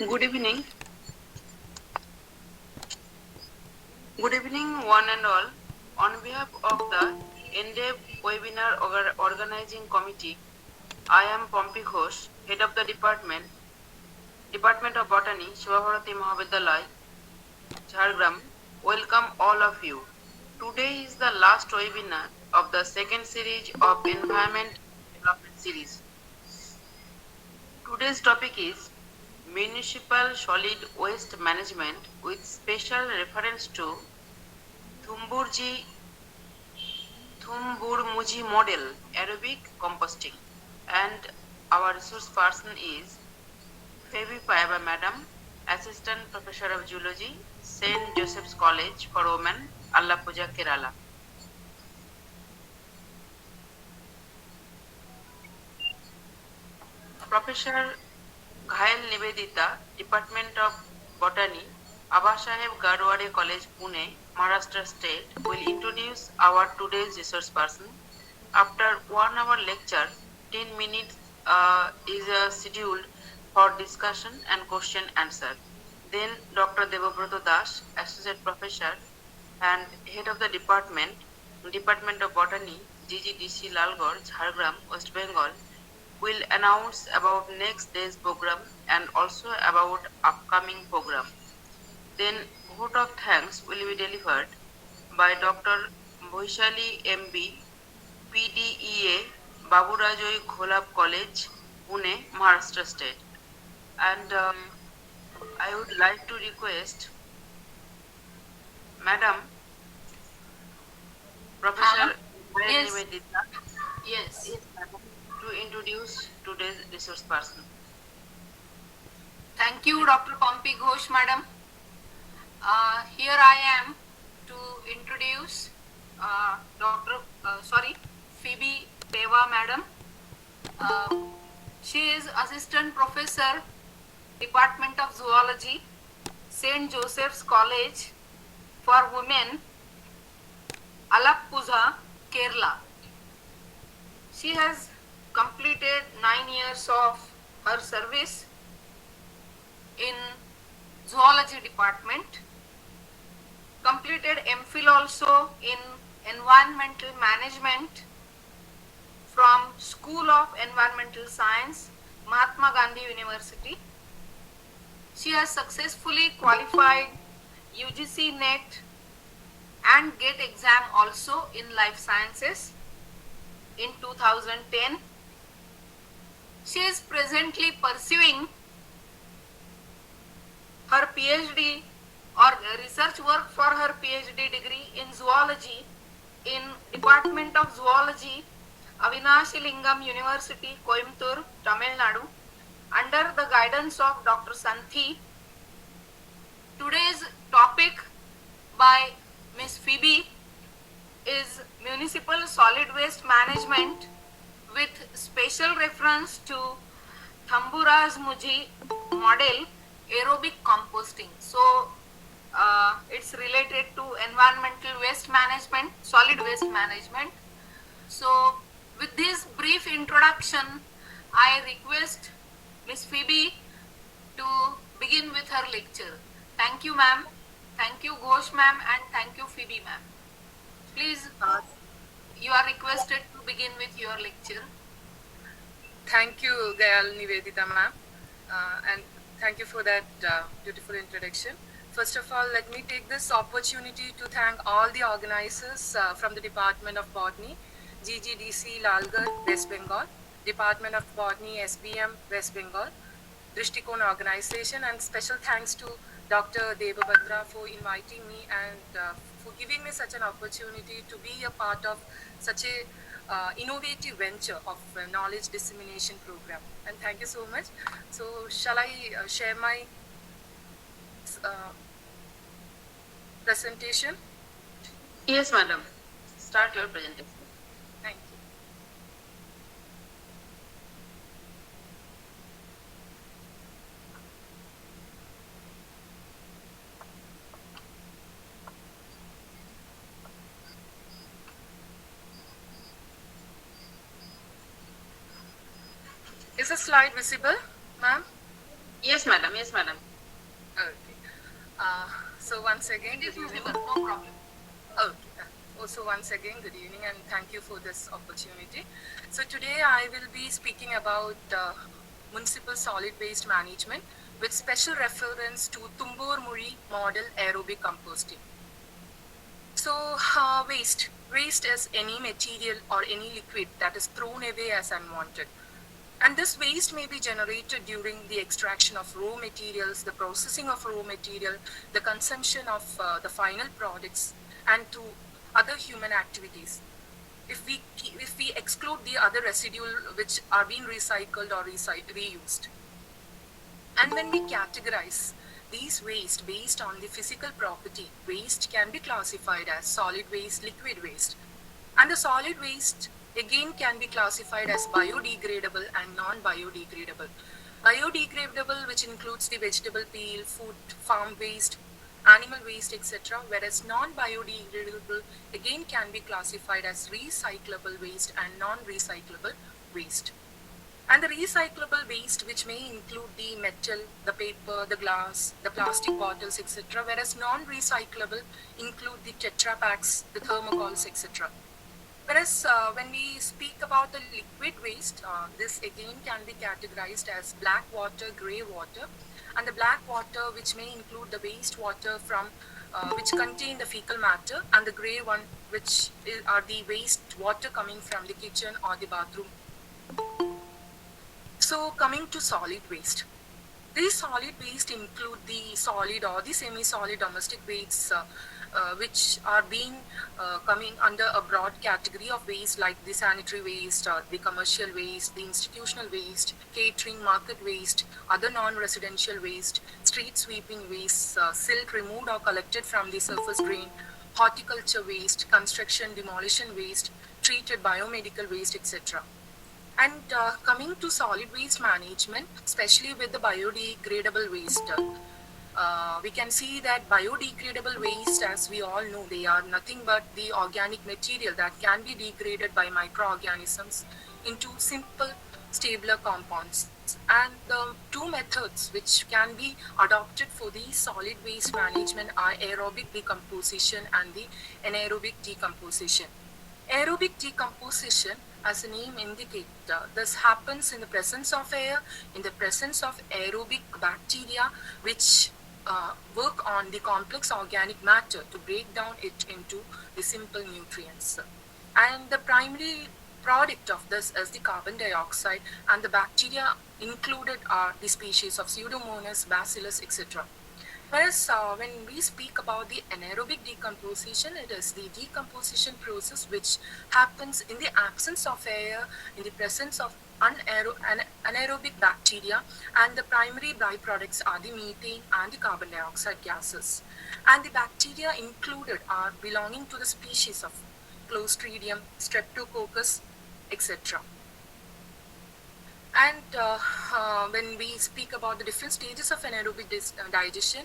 Good evening. Good evening, one and all. On behalf of the NDEV webinar organizing committee, I am Pompi Ghosh, head of the Department of Botany, Shivabharati Mahavidyalaya, Jhargram. Welcome all of you. Today is the last webinar of the second series of Environment Development Series. Today's topic is Municipal Solid Waste Management with special reference to Thumburji Thumburmuji model, aerobic composting. And our resource person is Phoebe Payaba Madam, Assistant Professor of Zoology, St. Joseph's College for Women, Allappuzha, Kerala. Professor Ghayal Nivedita, Department of Botany, Abasaheb Garwade College, Pune, Maharashtra State, will introduce our today's resource person. After 1 hour lecture, 10 minutes is scheduled for discussion and question answer. Then Dr. Debabrata Das, Associate Professor and Head of the Department of Botany, GGDC Lalgor, Jhargram, West Bengal, will announce about next day's program and also about upcoming program. Then vote of thanks will be delivered by Dr. Bhoishali MB, PDEA, Baburajoi Gholab College, Pune, Maharashtra State. And I would like to request Madam Professor Yes. Nivedita Yes. to introduce today's resource person. Thank you, Dr. Pompi Ghosh, madam. Here I am to introduce Phoebe Peva, madam. She is Assistant Professor, Department of Zoology, St. Joseph's College for Women, Alappuzha, Kerala. She has completed 9 years of her service in zoology department, completed MPhil also in environmental management from School of Environmental Science, Mahatma Gandhi University. She has successfully qualified UGC NET and GATE exam also in life sciences in 2010. She is presently pursuing her PhD or research work for her PhD degree in zoology in Department of Zoology, Avinashi Lingam University, Coimbatore, Tamil Nadu, under the guidance of Dr. Santhi. Today's topic by Ms. Phoebe is Municipal Solid Waste Management with special reference to Thumburmuji model, aerobic composting. So it's related to environmental waste management, solid waste management. So with this brief introduction, I request Ms. Phoebe to begin with her lecture. Thank you, ma'am. Thank you, Ghosh ma'am, and thank you, Phoebe ma'am. Please, you are requested to begin with your lecture. Thank you, Ghayal Nivedita ma'am, and thank you for that beautiful introduction. First of all, let me take this opportunity to thank all the organizers from the Department of Botany, GGDC Lalgarh, West Bengal, Department of Botany, SBM, West Bengal, Drishtikon organization, and special thanks to Dr. Devabhadra for inviting me and for giving me such an opportunity to be a part of such a innovative venture of knowledge dissemination program. And thank you so much. So shall I share my presentation? Yes, madam. Start your presentation. Thank you. Is the slide visible, ma'am? Yes, madam. Yes, madam. Okay. So once again, It is good evening. visible, no problem. Okay. Also, once again, good evening and thank you for this opportunity. So, today I will be speaking about municipal solid waste management with special reference to Tumbur Muri model aerobic composting. So, waste. Waste is any material or any liquid that is thrown away as unwanted. And this waste may be generated during the extraction of raw materials, the processing of raw material, the consumption of the final products, and through other human activities. If we exclude the other residual which are being recycled or reused, and when we categorize these waste based on the physical property, waste can be classified as solid waste, liquid waste, and the solid waste again can be classified as biodegradable and non-biodegradable. Biodegradable, which includes the vegetable peel, food, farm waste, animal waste, etc., whereas non-biodegradable again can be classified as recyclable waste and non-recyclable waste. And the recyclable waste, which may include the metal, the paper, the glass, the plastic bottles, etc., whereas non-recyclable include the Tetra packs, the thermocols, etc. Whereas when we speak about the liquid waste, this again can be categorized as black water, grey water, and the black water which may include the waste water from which contain the fecal matter, and the grey one which are the waste water coming from the kitchen or the bathroom. So coming to solid waste. These solid waste include the solid or the semi-solid domestic wastes which are being coming under a broad category of waste like the sanitary waste, the commercial waste, the institutional waste, catering, market waste, other non-residential waste, street sweeping waste, silt removed or collected from the surface drain, horticulture waste, construction demolition waste, treated biomedical waste, etc. And coming to solid waste management, especially with the biodegradable waste, we can see that biodegradable waste, as we all know, they are nothing but the organic material that can be degraded by microorganisms into simple stabler compounds. And the two methods which can be adopted for the solid waste management are aerobic decomposition and the anaerobic decomposition. Aerobic decomposition, as the name indicates, this happens in the presence of air, in the presence of aerobic bacteria, which work on the complex organic matter to break down it into the simple nutrients. And the primary product of this is the carbon dioxide, and the bacteria included are the species of Pseudomonas, Bacillus, etc. Whereas when we speak about the anaerobic decomposition, it is the decomposition process which happens in the absence of air, in the presence of anaerobic bacteria, and the primary byproducts are the methane and the carbon dioxide gases. And the bacteria included are belonging to the species of Clostridium, Streptococcus, etc. And when we speak about the different stages of anaerobic digestion,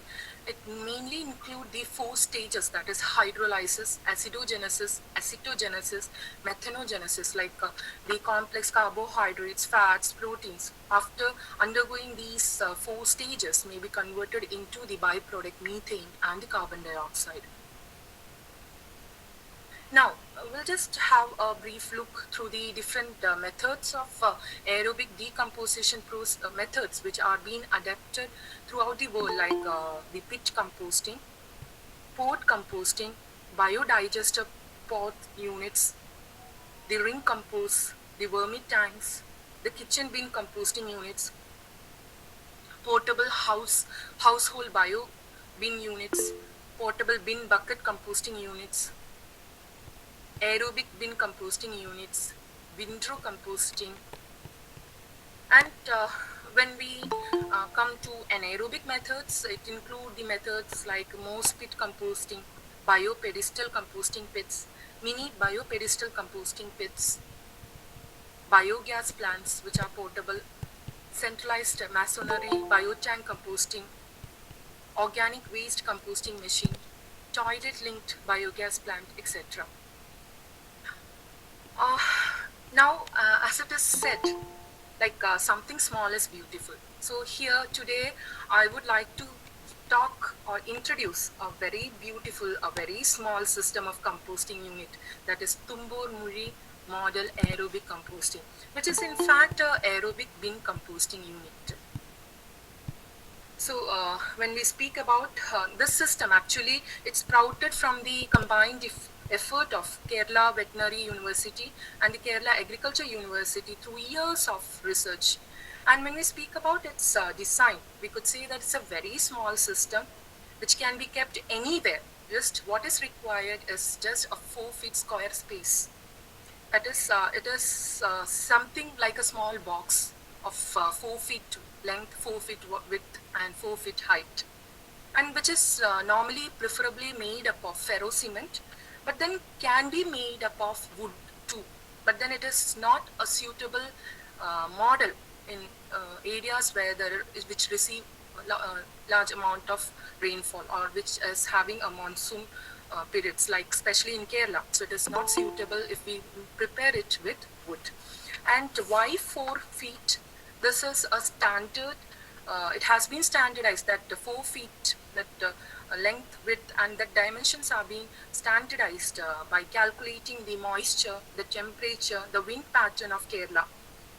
it mainly include the four stages, that is hydrolysis, acidogenesis, acetogenesis, methanogenesis, like the complex carbohydrates, fats, proteins. After undergoing these four stages may be converted into the byproduct methane and the carbon dioxide. Now, we'll just have a brief look through the different methods of aerobic decomposition methods which are being adapted throughout the world, like the pit composting, pot composting, biodigester pot units, the ring compost, the vermi tanks, the kitchen bin composting units, portable household bio bin units, portable bin bucket composting units, aerobic bin composting units, windrow composting. And when we come to anaerobic methods, it includes the methods like Moss pit composting, biopedestal composting pits, mini biopedestal composting pits, biogas plants which are portable, centralized masonry biotank composting, organic waste composting machine, toilet linked biogas plant, etc. Now, as it is said, like something small is beautiful. So here today I would like to talk or introduce a very beautiful, a very small system of composting unit, that is Tumbur Muri model aerobic composting, which is in fact a aerobic bin composting unit. So when we speak about this system, actually it's sprouted from the combined effort of Kerala Veterinary University and the Kerala Agriculture University through years of research. And when we speak about its design, we could say that it's a very small system which can be kept anywhere. Just what is required is just a 4 feet square space. It is something like a small box of 4 feet length, 4 feet width, and 4 feet height, and which is normally preferably made up of ferro cement, but then can be made up of wood too. But then it is not a suitable model in areas where which receive large amount of rainfall or which is having a monsoon periods, like especially in Kerala. So it is not suitable if we prepare it with wood. And why 4 feet? This is a standard. It has been standardized that the 4 feet, that length, width, and the dimensions are being standardized by calculating the moisture, the temperature, the wind pattern of Kerala.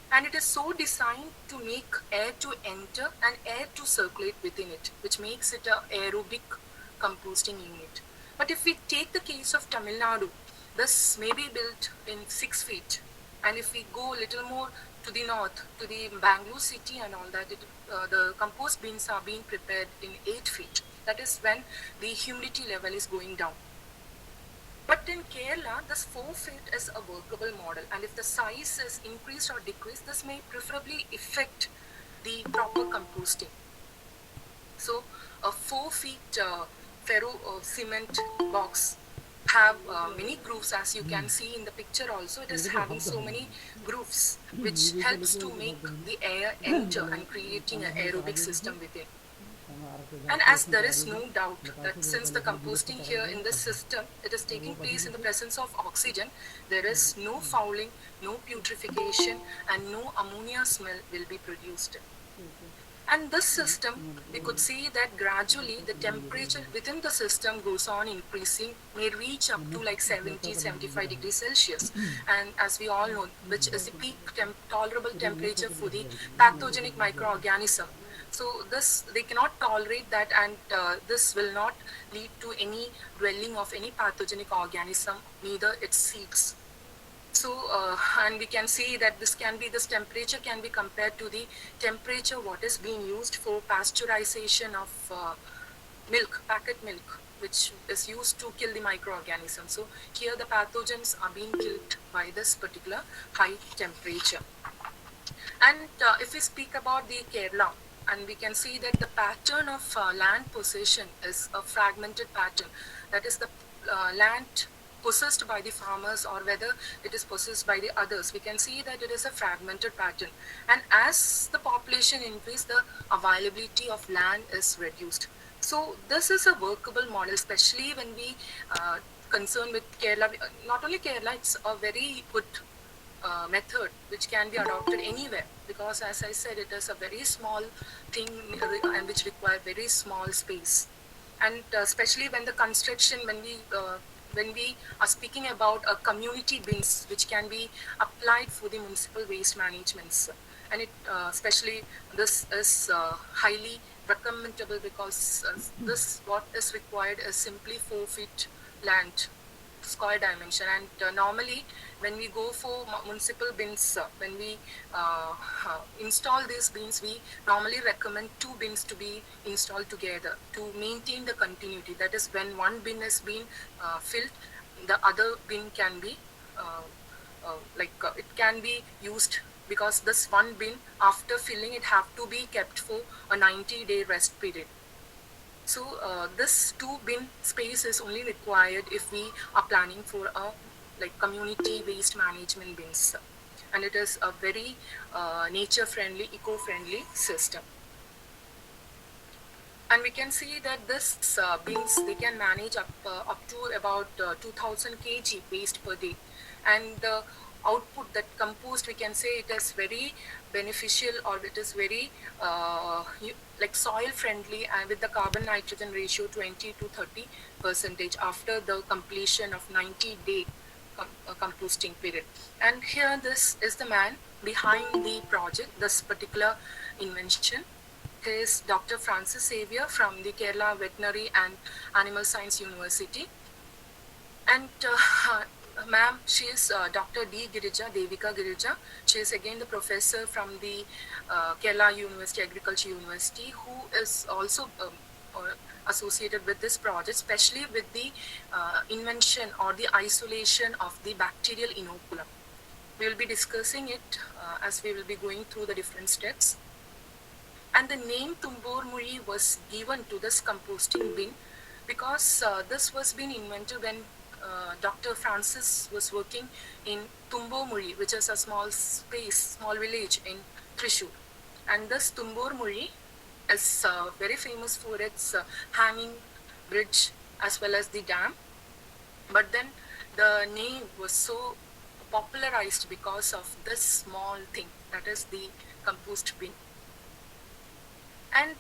And it is so designed to make air to enter and air to circulate within it, which makes it an aerobic composting unit. But if we take the case of Tamil Nadu, this may be built in 6 feet. And if we go a little more to the north, to the Bangalore city and all that, the compost bins are being prepared in 8 feet. That is when the humidity level is going down. But in Kerala, this 4 feet is a workable model, and if the size is increased or decreased, this may preferably affect the proper composting. So a 4 feet ferro cement box have many grooves, as you can see in the picture also. It is having so many grooves which helps to make the air enter and creating an aerobic system within. And as there is no doubt that since the composting here in this system, it is taking place in the presence of oxygen, there is no fouling, no putrefaction, and no ammonia smell will be produced. And this system, we could see that gradually the temperature within the system goes on increasing, may reach up to like 70-75 degrees Celsius. And as we all know, which is the peak tolerable temperature for the pathogenic microorganism. So this, they cannot tolerate that, and this will not lead to any dwelling of any pathogenic organism, neither its seeds. So, and we can see that this temperature can be compared to the temperature what is being used for pasteurization of milk, packet milk, which is used to kill the microorganisms. So here the pathogens are being killed by this particular high temperature. And if we speak about the Kerala, and we can see that the pattern of land possession is a fragmented pattern. That is the land possessed by the farmers or whether it is possessed by the others. We can see that it is a fragmented pattern. And as the population increases, the availability of land is reduced. So this is a workable model, especially when we concern with Kerala. Not only Kerala, it's a very good method which can be adopted anywhere, because as I said, it is a very small thing and which require very small space. And especially when the construction, when we are speaking about a community bins which can be applied for the municipal waste management, and it especially this is highly recommendable, because this what is required is simply 4 feet land square dimension. And normally when we go for municipal bins, when we install these bins, we normally recommend 2 bins to be installed together to maintain the continuity. That is, when one bin is being filled, the other bin can be it can be used, because this one bin, after filling, it have to be kept for a 90-day rest period. So this 2 bin space is only required if we are planning for a community waste management bins, and it is a very nature-friendly, eco-friendly system. And we can see that this bins, they can manage up to about 2000 kg waste per day, and the output, that compost, we can say it is very beneficial, or it is very like soil friendly, and with the carbon nitrogen ratio 20 to 30% after the completion of 90-day composting period. And here this is the man behind the project, this particular invention. He is Dr. Francis Xavier from the Kerala Veterinary and Animal Science University. And ma'am, she is Dr. D. Girija, Devika Girija. She is again the professor from the Kerala University, Agriculture University, who is also associated with this project, especially with the invention or the isolation of the bacterial inoculum. We will be discussing it as we will be going through the different steps. And the name Tumbur Muri was given to this composting bin because this was being invented when Dr. Francis was working in Tumbur Muri, which is a small village in Thrissur. And this Tumbur Muri is very famous for its hanging bridge as well as the dam. But then the name was so popularized because of this small thing, that is the compost bin. And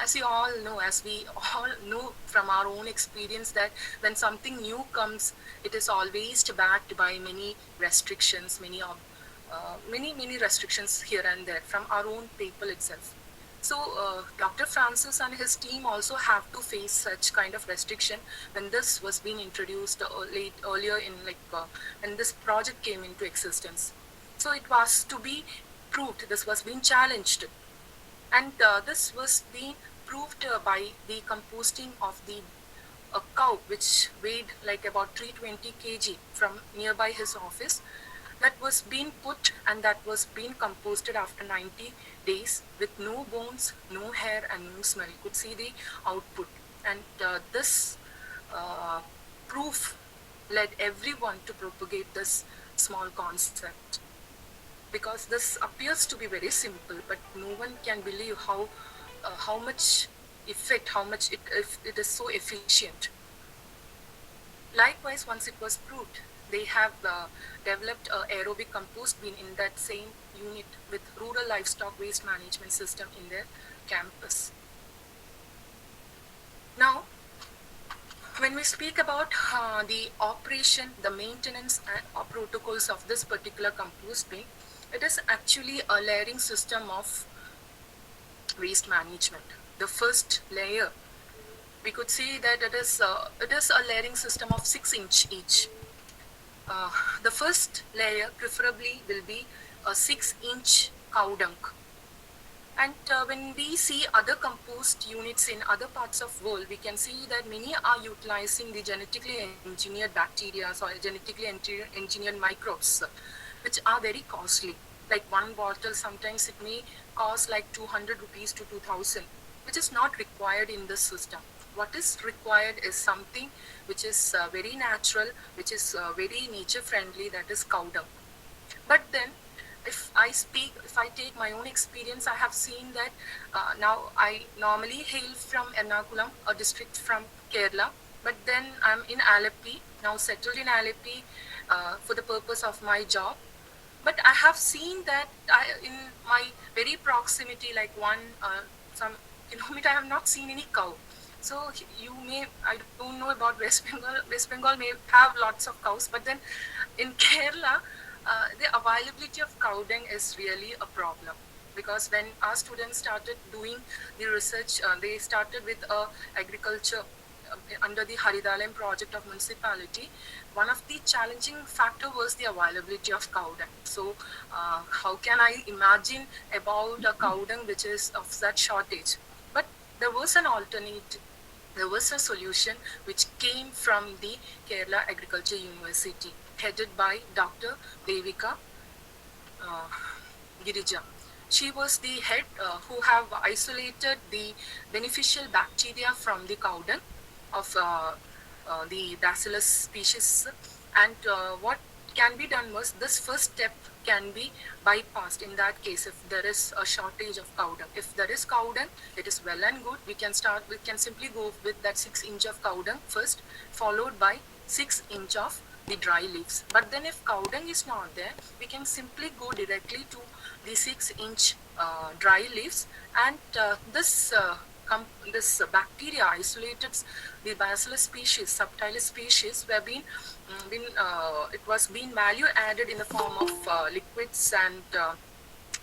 as you all know, as we all know from our own experience, that when something new comes, it is always backed by many restrictions, many restrictions here and there from our own people itself. So Dr. Francis and his team also have to face such kind of restriction when this was being introduced earlier in when this project came into existence. So it was to be proved, this was being challenged. And this was being proved by the composting of a cow which weighed like about 320 kg from nearby his office. That was being put and that was being composted after 90 days with no bones, no hair and no smell. You could see the output. And this proof led everyone to propagate this small concept. Because this appears to be very simple, but no one can believe how much effect, it is so efficient. Likewise, once it was proved, they have developed an aerobic compost bin in that same unit with rural livestock waste management system in their campus. Now, when we speak about the operation, the maintenance and protocols of this particular compost bin, it is actually a layering system of waste management. The first layer, we could see that it is a layering system of 6 inch each. The first layer preferably will be a 6 inch cow dung. And when we see other compost units in other parts of world, we can see that many are utilizing the genetically engineered bacteria or genetically engineered microbes, which are very costly. Like one bottle, sometimes it may cost like 200 rupees to 2000, which is not required in this system. What is required is something which is very natural, which is very nature friendly, that is cow dung. But then if I take my own experience, I have seen that now I normally hail from Ernakulam, a district from Kerala, but then I'm in Alleppey, now settled in Alleppey for the purpose of my job. But I have seen that in my very proximity, like some kilometer, I have not seen any cow. So I don't know about West Bengal. West Bengal may have lots of cows, but then in Kerala, the availability of cow dung is really a problem. Because when our students started doing the research, they started with agriculture under the Haridalayam project of municipality. One of the challenging factor was the availability of cow dung. So how can I imagine about a cow dung which is of such shortage? But there was an alternative. There was a solution which came from the Kerala Agriculture University, headed by Dr. Devika Girija. She was the head who have isolated the beneficial bacteria from the cow dung of the Bacillus species, and what can be done was this first step can be bypassed in that case if there is a shortage of cow dung. If there is cow dung, it is well and good. We can simply go with that 6 inch of cow dung first, followed by 6 inch of the dry leaves. But then if cow dung is not there, we can simply go directly to the 6-inch dry leaves, and this bacteria isolated the Bacillus species, subtilis species, were it was being value added in the form of liquids and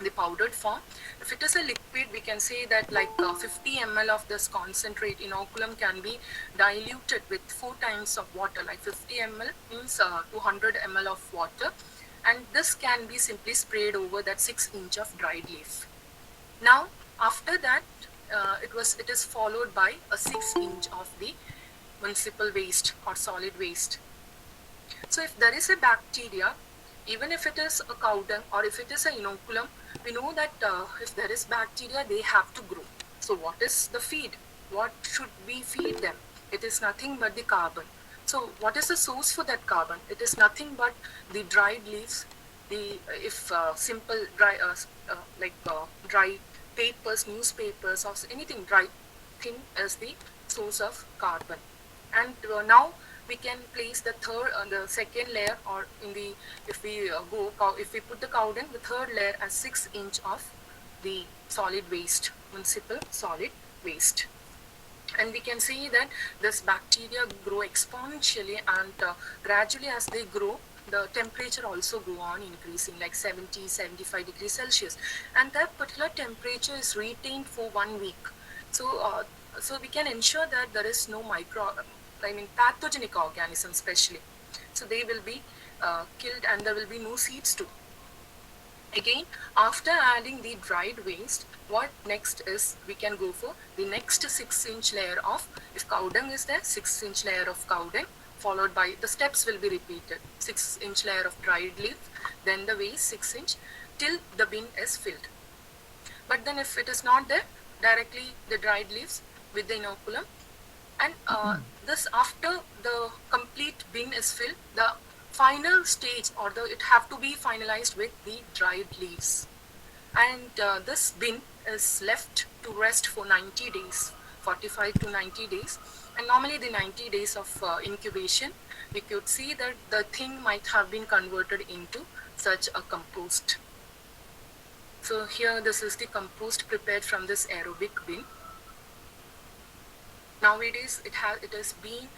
the powdered form. If it is a liquid, we can say that like 50 ml of this concentrate inoculum can be diluted with 4 times of water. Like 50 ml means 200 ml of water, and this can be simply sprayed over that 6-inch of dried leaf. Now after that, it is followed by a 6-inch of the municipal waste or solid waste. So if there is a bacteria, even if it is a cow dung or if it is an inoculum, we know that if there is bacteria, they have to grow. So what is the feed? What should we feed them? It is nothing but the carbon. So what is the source for that carbon? It is nothing but the dried leaves, simple dry dry papers, newspapers, or anything dry thing as the source of carbon. And now we can place the second layer, or if we put the cow dung, the third layer as 6-inch of the solid waste, municipal solid waste. And we can see that this bacteria grow exponentially, and gradually as they grow, the temperature also go on increasing, like 70-75 degrees Celsius, and that particular temperature is retained for 1 week. So we can ensure that there is no pathogenic organisms especially. So they will be killed, and there will be no seeds too. Again, after adding the dried waste, what next is, we can go for the next 6-inch layer of, if cow dung is there, 6-inch layer of cow dung, followed by, the steps will be repeated, 6-inch layer of dried leaf, then the waste 6-inch, till the bin is filled. But then if it is not there, directly the dried leaves with the inoculum, and this, after the complete bin is filled, the final stage, or it have to be finalized with the dried leaves, and this bin is left to rest for 90 days, 45 to 90 days. And normally the 90 days of incubation, we could see that the thing might have been converted into such a compost. So here, this is the compost prepared from this aerobic bin. Nowadays it has been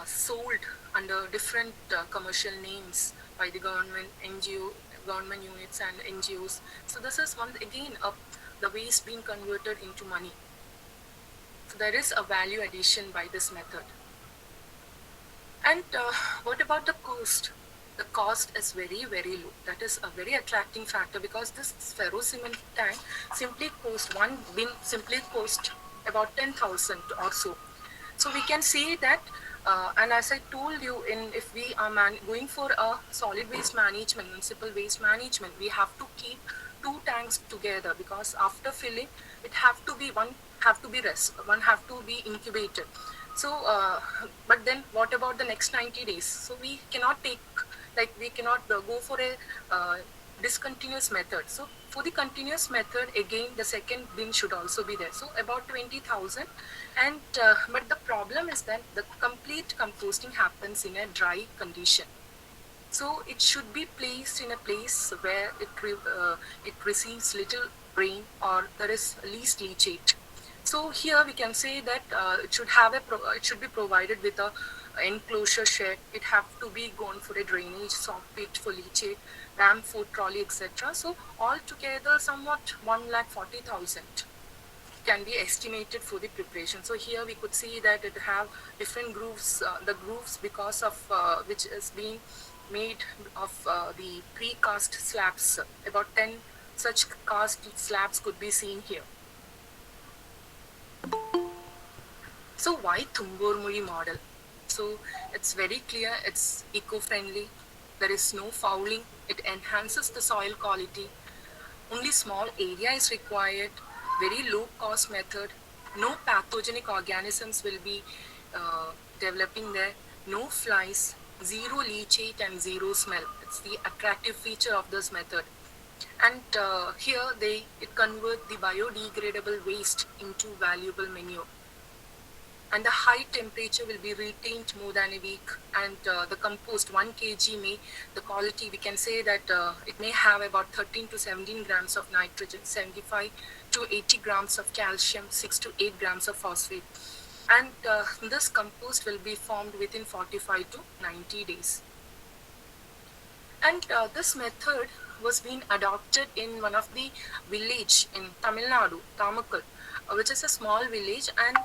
sold under different commercial names by the government units and NGOs. So this is the waste being converted into money. So there is a value addition by this method. And what about the cost? The cost is very, very low. That is a very attracting factor, because this ferrocement tank simply one bin simply cost about 10,000 or so. So we can say that, and as I told you, if we are going for a solid waste management, municipal waste management, we have to keep 2 tanks together, because after filling, one have to be incubated. So, but then what about the next 90 days? So we cannot go for a discontinuous method. So for the continuous method, again, the second bin should also be there. So about 20,000. And but the problem is that the complete composting happens in a dry condition. So it should be placed in a place where it receives little rain, or there is least leachate. So here we can say that it should be provided with a enclosure shed. It have to be gone for a drainage, soft pit for leachate, ramp for trolley, etc. So altogether, somewhat 1,40,000 can be estimated for the preparation. So here we could see that it have different grooves, the grooves because of which is being made of the pre-cast slabs. About 10 such cast slabs could be seen here. So why Thumbormuri model? So it's very clear, it's eco-friendly, there is no fouling, it enhances the soil quality, only small area is required, very low cost method, no pathogenic organisms will be developing there, no flies, zero leachate and zero smell. It's the attractive feature of this method. And here it converts the biodegradable waste into valuable manure. and the high temperature will be retained more than a week, and the compost 1 kg may, the quality we can say that it may have about 13 to 17 grams of nitrogen, 75 to 80 grams of calcium, 6 to 8 grams of phosphate, and this compost will be formed within 45 to 90 days. And this method was being adopted in one of the village in Tamil Nadu, Tamakkal, which is a small village, and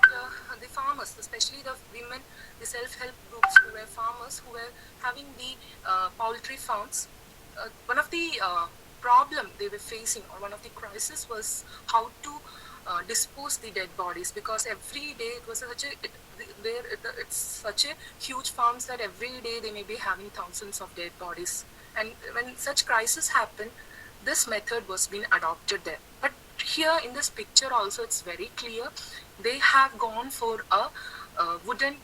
the farmers, especially the women, the self-help groups who were farmers who were having the poultry farms, one of the problem they were facing, or one of the crisis, was how to dispose the dead bodies, because every day it was such a it's such a huge farms that every day they may be having thousands of dead bodies, and when such crisis happen, this method was being adopted there. But here in this picture also it's very clear, they have gone for a wooden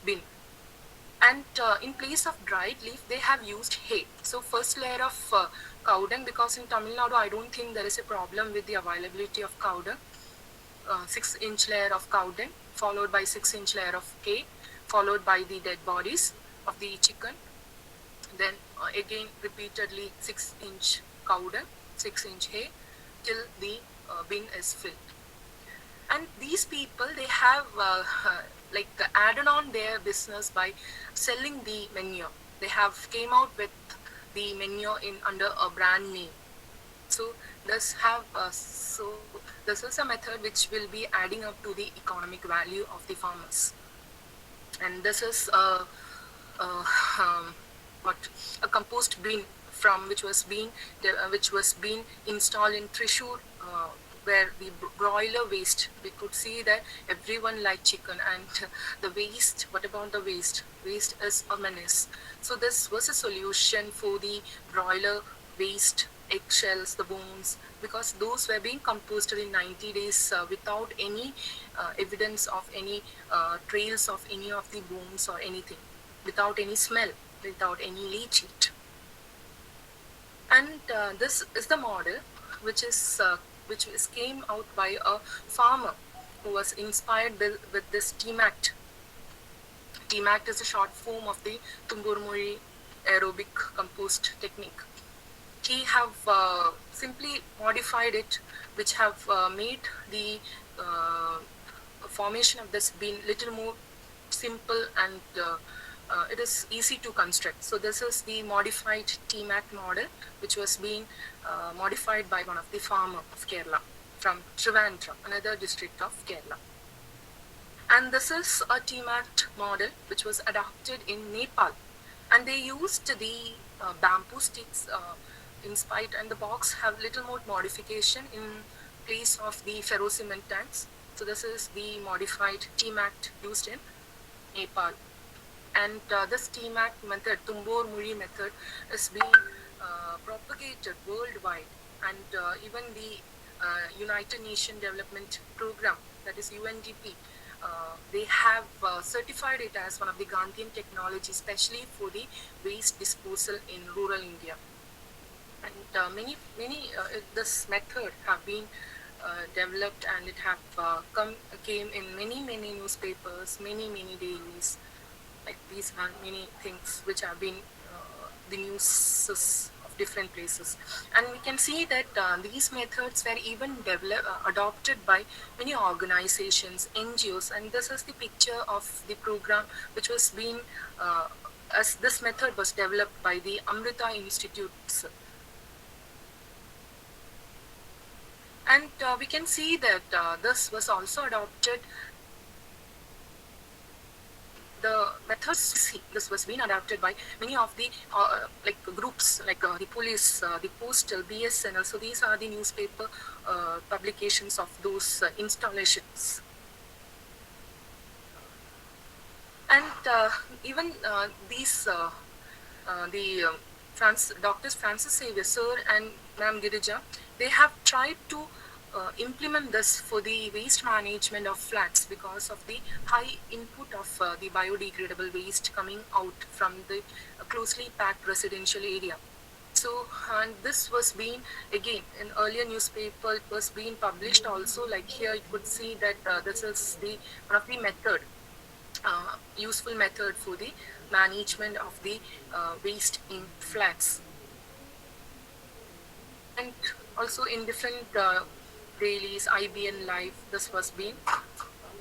bin, and in place of dried leaf they have used hay. So first layer of cow dung, because in Tamil Nadu I don't think there is a problem with the availability of cow dung, 6-inch layer of cow dung, followed by 6-inch layer of hay, followed by the dead bodies of the chicken, then again repeatedly 6-inch cow dung, 6-inch hay, till the bin is filled. And these people, they have added on their business by selling the manure. They have came out with the manure in under a brand name. So this is a method which will be adding up to the economic value of the farmers. And this is a compost bin from which was being installed in Thrissur, where the broiler waste, we could see that everyone liked chicken, and the waste, what about the waste? Waste is a menace. So this was a solution for the broiler waste, eggshells, the bones, because those were being composted in 90 days without any evidence of any trails of any of the bones or anything, without any smell, without any leachate. And this is the model which came out by a farmer who was inspired with this TMACT. TMACT is a short form of the Tumbur Mori aerobic compost technique. He have simply modified it, which have made the formation of this bin little more simple, and it is easy to construct. So this is the modified TMACT model, which was being modified by one of the farmer of Kerala from Trivandrum, another district of Kerala. And this is a TMACT model which was adopted in Nepal, and they used the bamboo sticks inspired, and the box have little more modification in place of the ferrocement tanks. So this is the modified TMACT used in Nepal. And this TMACT method, Tumbur Muri method, is being propagated worldwide, and even the United Nations Development Program, that is UNDP, they have certified it as one of the Gandhian technology, especially for the waste disposal in rural India. And this method have been developed, and it have came in many newspapers, many dailies. Like these are many things which have been the news of different places, and we can see that these methods were even adopted by many organizations, NGOs, and this is the picture of the program which was being as this method was developed by the Amrita Institutes. And we can see that this was also adopted. The methods, this was being adapted by many of the groups, like the police, the postal, BSNL. So these are the newspaper publications of those installations. And even these Doctors Francis Xavier Sir and Ma'am Girija, they have tried to implement this for the waste management of flats, because of the high input of the biodegradable waste coming out from the closely packed residential area. So, and this was being again in earlier newspaper. It was being published also. Like here, you could see that this is the one of the method, useful method for the management of the waste in flats, and also in different dailies, IBN Live. This was being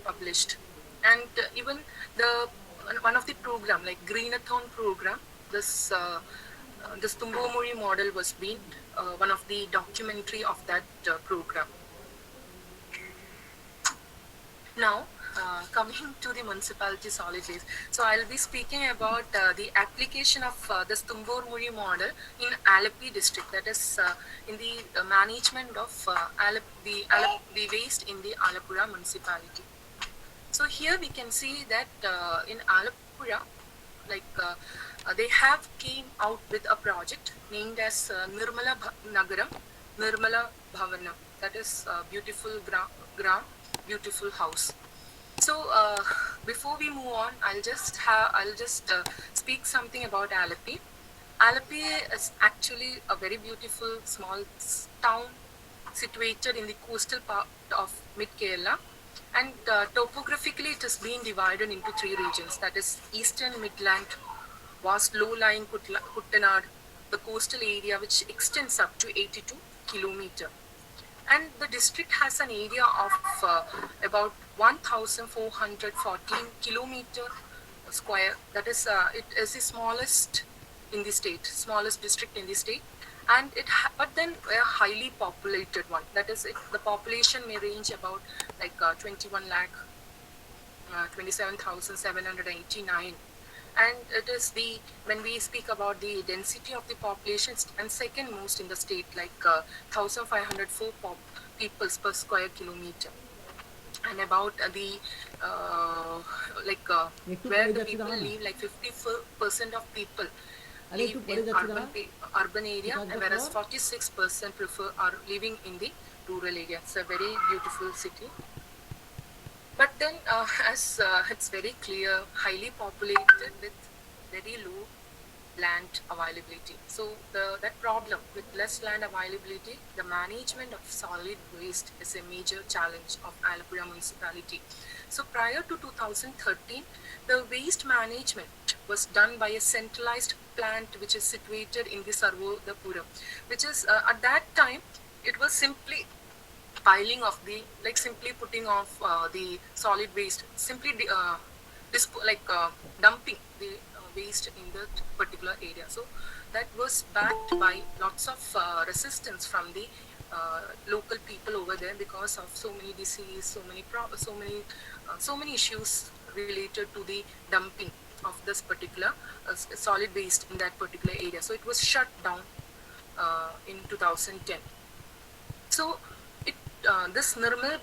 published, and even the one of the program like Greenathon program. This Tumbomori model was being one of the documentary of that program. Now, coming to the municipality solid waste. So I'll be speaking about the application of this Tumbomori model in Alleppey district. That is in the management of the waste in the Alappuzha municipality. So here we can see that in Alappuzha, like they have came out with a project named as Nagaram, Nirmala Bhavanam. That is beautiful gram, beautiful house. So before we move on, I'll just speak something about Alleppey. Alleppey is actually a very beautiful small town situated in the coastal part of mid Kerala, and topographically it is being divided into three regions, that is Eastern Midland, vast low-lying Kuttanad, the coastal area which extends up to 82 kilometers. And the district has an area of about 1,414 kilometer square. That is, it is the smallest in the state, smallest district in the state, and but then a highly populated one. That is, the population may range about like 21 lakh, 27,789. And it is the, when we speak about the density of the population, and second most in the state, like 1,504 people per square kilometer. And about the where the people live, like 50% of people live in urban area, and whereas 46% are living in the rural area. It's a very beautiful city. But then, as it's very clear, highly populated with very low land availability. So that problem with less land availability, the management of solid waste is a major challenge of Alappuzha municipality. So prior to 2013, the waste management was done by a centralized plant which is situated in the Sarvodapuram, which is at that time it was simply piling of the, like simply putting off the solid waste, simply dumping the waste in that particular area. So that was backed by lots of resistance from the local people over there because of so many disease, so many issues related to the dumping of this particular solid waste in that particular area. So it was shut down in 2010. So this Nirmala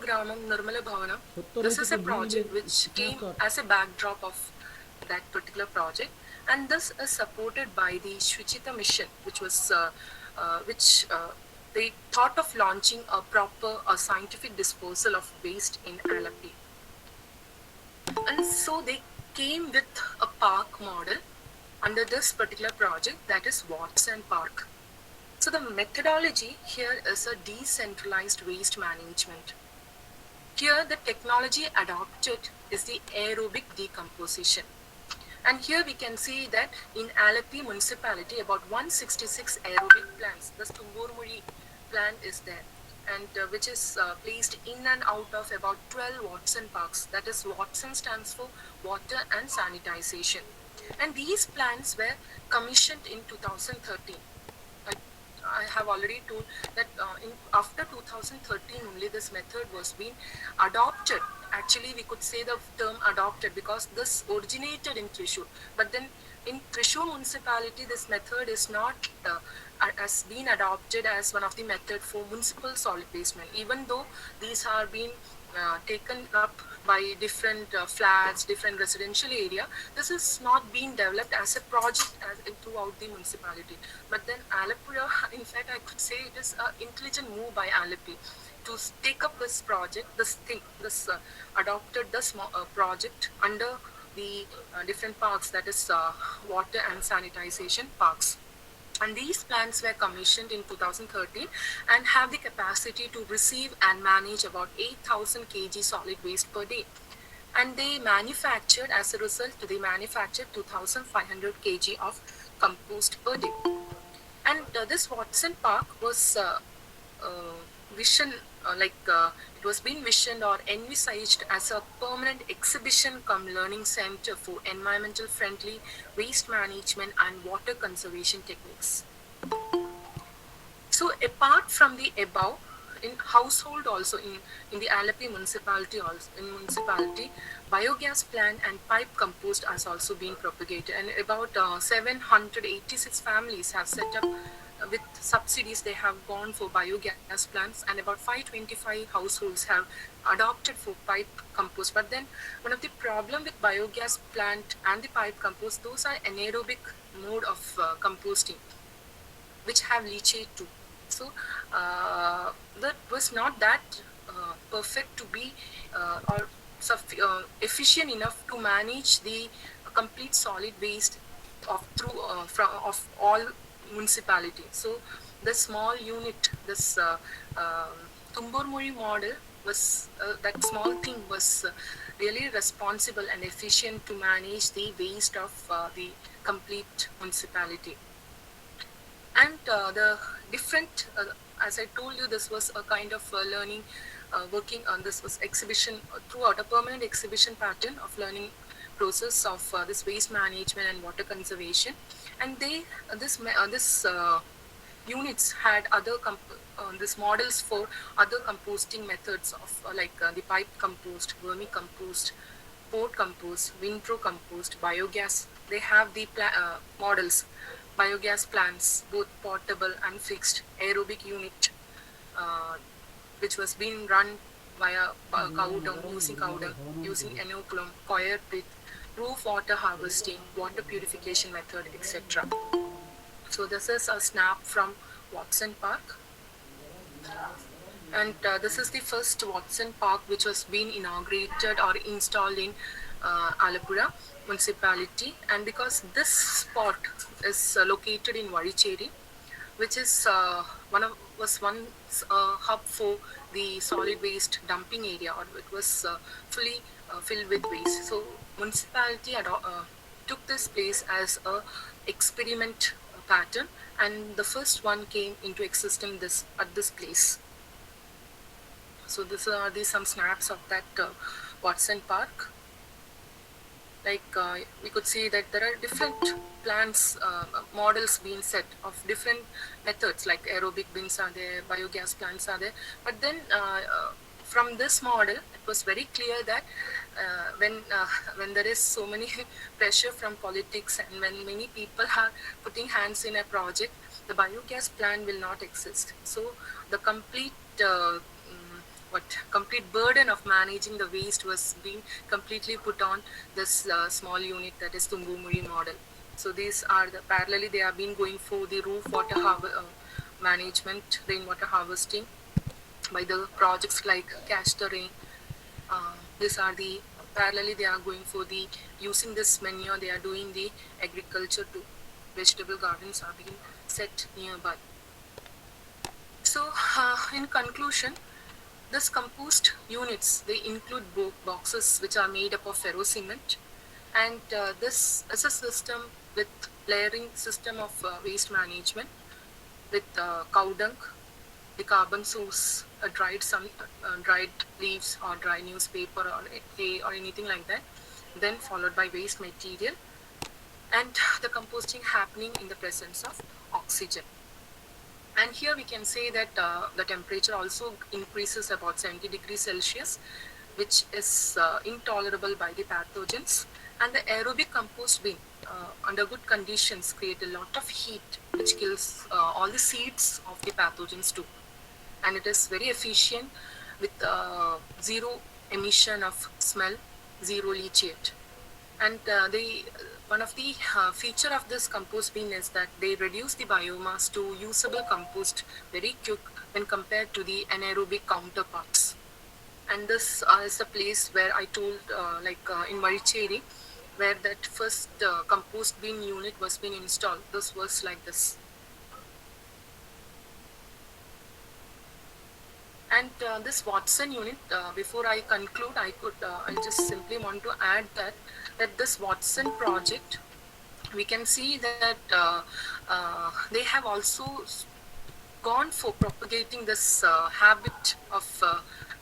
Gramam, Nirmala Bhavanam, this is a project which came as a backdrop of that particular project, and this is supported by the Shwichita mission, which was they thought of launching a proper scientific disposal of waste in Alleppey. And so they came with a park model under this particular project, that is Watson Park. So the methodology here is a decentralized waste management. Here the technology adopted is the aerobic decomposition. And here we can see that in Alleppey municipality, about 166 aerobic plants, the Tumbomori plant is there, and which is placed in and out of about 12 Watson parks. That is, Watson stands for water and sanitization. And these plants were commissioned in 2013. I have already told that after 2013 only this method was being adopted. Actually, we could say the term adopted because this originated in Thrissur. But then in Thrissur municipality, this method is not has been adopted as one of the method for municipal solid waste management. Even though these are being taken up by different flats, different residential area, this is not being developed as a project throughout the municipality. But then Alappuzha, in fact, I could say it is an intelligent move by Alleppey to take up this project, adopted this project under the different parks, that is water and sanitization parks. And these plants were commissioned in 2013 and have the capacity to receive and manage about 8,000 kg solid waste per day. And they manufactured, as a result, they manufactured 2,500 kg of compost per day. And this Watson Park was vision, it was being visioned or envisaged as a permanent exhibition cum learning center for environmental friendly waste management and water conservation techniques. So apart from the above, in household also in the Alleppey municipality, biogas plant and pipe compost has also been propagated, and about 786 families have set up with subsidies. They have gone for biogas plants, and about 525 households have adopted for pipe compost. But then one of the problem with biogas plant and the pipe compost, those are anaerobic mode of composting, which have leachate too. So that was not that perfect to be or efficient enough to manage the complete solid waste of all municipalities. So the small unit, this Tumburmuri model was that small thing was really responsible and efficient to manage the waste of the complete municipality. And the different, as I told you, this was a kind of learning, working on this was exhibition throughout a permanent exhibition pattern of learning process of this waste management and water conservation. And this units had other this models for other composting methods of the pipe compost, vermicompost, port compost, windrow compost, biogas. They have the models, biogas plants, both portable and fixed, aerobic unit, which was being run via cow dung, using inoculum, coir pit, roof water harvesting, water purification method, etc. So this is a snap from Watson Park. And this is the first Watson Park which was being inaugurated or installed in Alappuzha municipality. And because this spot is located in Varicheri, which is was once a hub for the solid waste dumping area, or it was fully filled with waste. So municipality took this place as a experiment pattern, and the first one came into existence at this place. So these are some snaps of that Watson Park. We could see that there are different plants, models being set of different methods, like aerobic bins are there, biogas plants are there. But then from this model, it was very clear that when there is so many pressure from politics and when many people are putting hands in a project, the biogas plant will not exist. So the complete complete burden of managing the waste was being completely put on this small unit, that is Tumburmuri model. So these are parallelly they have been going for the roof water management, rainwater harvesting by the projects like Catch the Rain. These are the parallelly they are going for the using this manure, they are doing the agriculture too. Vegetable gardens are being set nearby. So in conclusion, this compost units, they include boxes which are made up of ferrocement, and this is a system with layering system of waste management with cow dung, the carbon source, dried leaves or dry newspaper or hay or anything like that, then followed by waste material, and the composting happening in the presence of oxygen. And here we can say that the temperature also increases about 70 degrees Celsius, which is intolerable by the pathogens. And the aerobic compost bin, under good conditions, create a lot of heat, which kills all the seeds of the pathogens too. And it is very efficient with zero emission of smell, zero leachate. And one of the feature of this compost bin is that they reduce the biomass to usable compost very quick when compared to the anaerobic counterparts. And this is the place where I told, in Varicheri, where that first compost bin unit was being installed. This was like this. And this Watson unit, before I conclude, I just simply want to add that this Watson project, we can see that they have also gone for propagating this habit of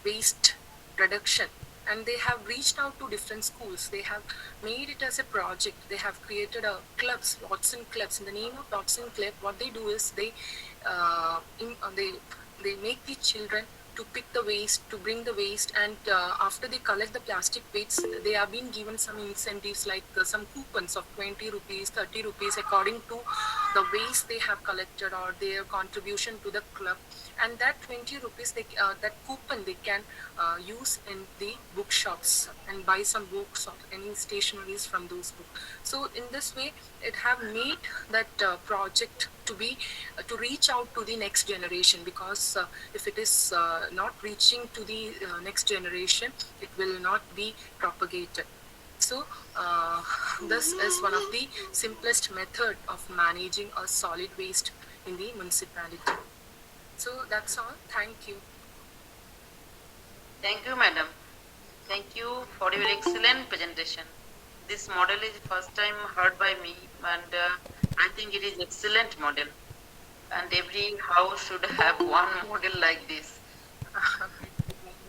waste reduction, and they have reached out to different schools. They have made it as a project. They have created a clubs, Watson clubs. In the name of Watson club, what they do is they make the children to pick the waste, to bring the waste, and after they collect the plastic waste, they are being given some incentives like some coupons of 20 rupees, 30 rupees according to the waste they have collected or their contribution to the club. And that 20 rupees, that coupon they can use in the bookshops and buy some books or any stationaries from those books. So in this way, it have made that project to be to reach out to the next generation, because if it is not reaching to the next generation, it will not be propagated. So this is one of the simplest method of managing a solid waste in the municipality. So that's all. Thank you. Thank you, madam. Thank you for your excellent presentation. This model is first time heard by me, and I think it is excellent model. And every house should have one model like this.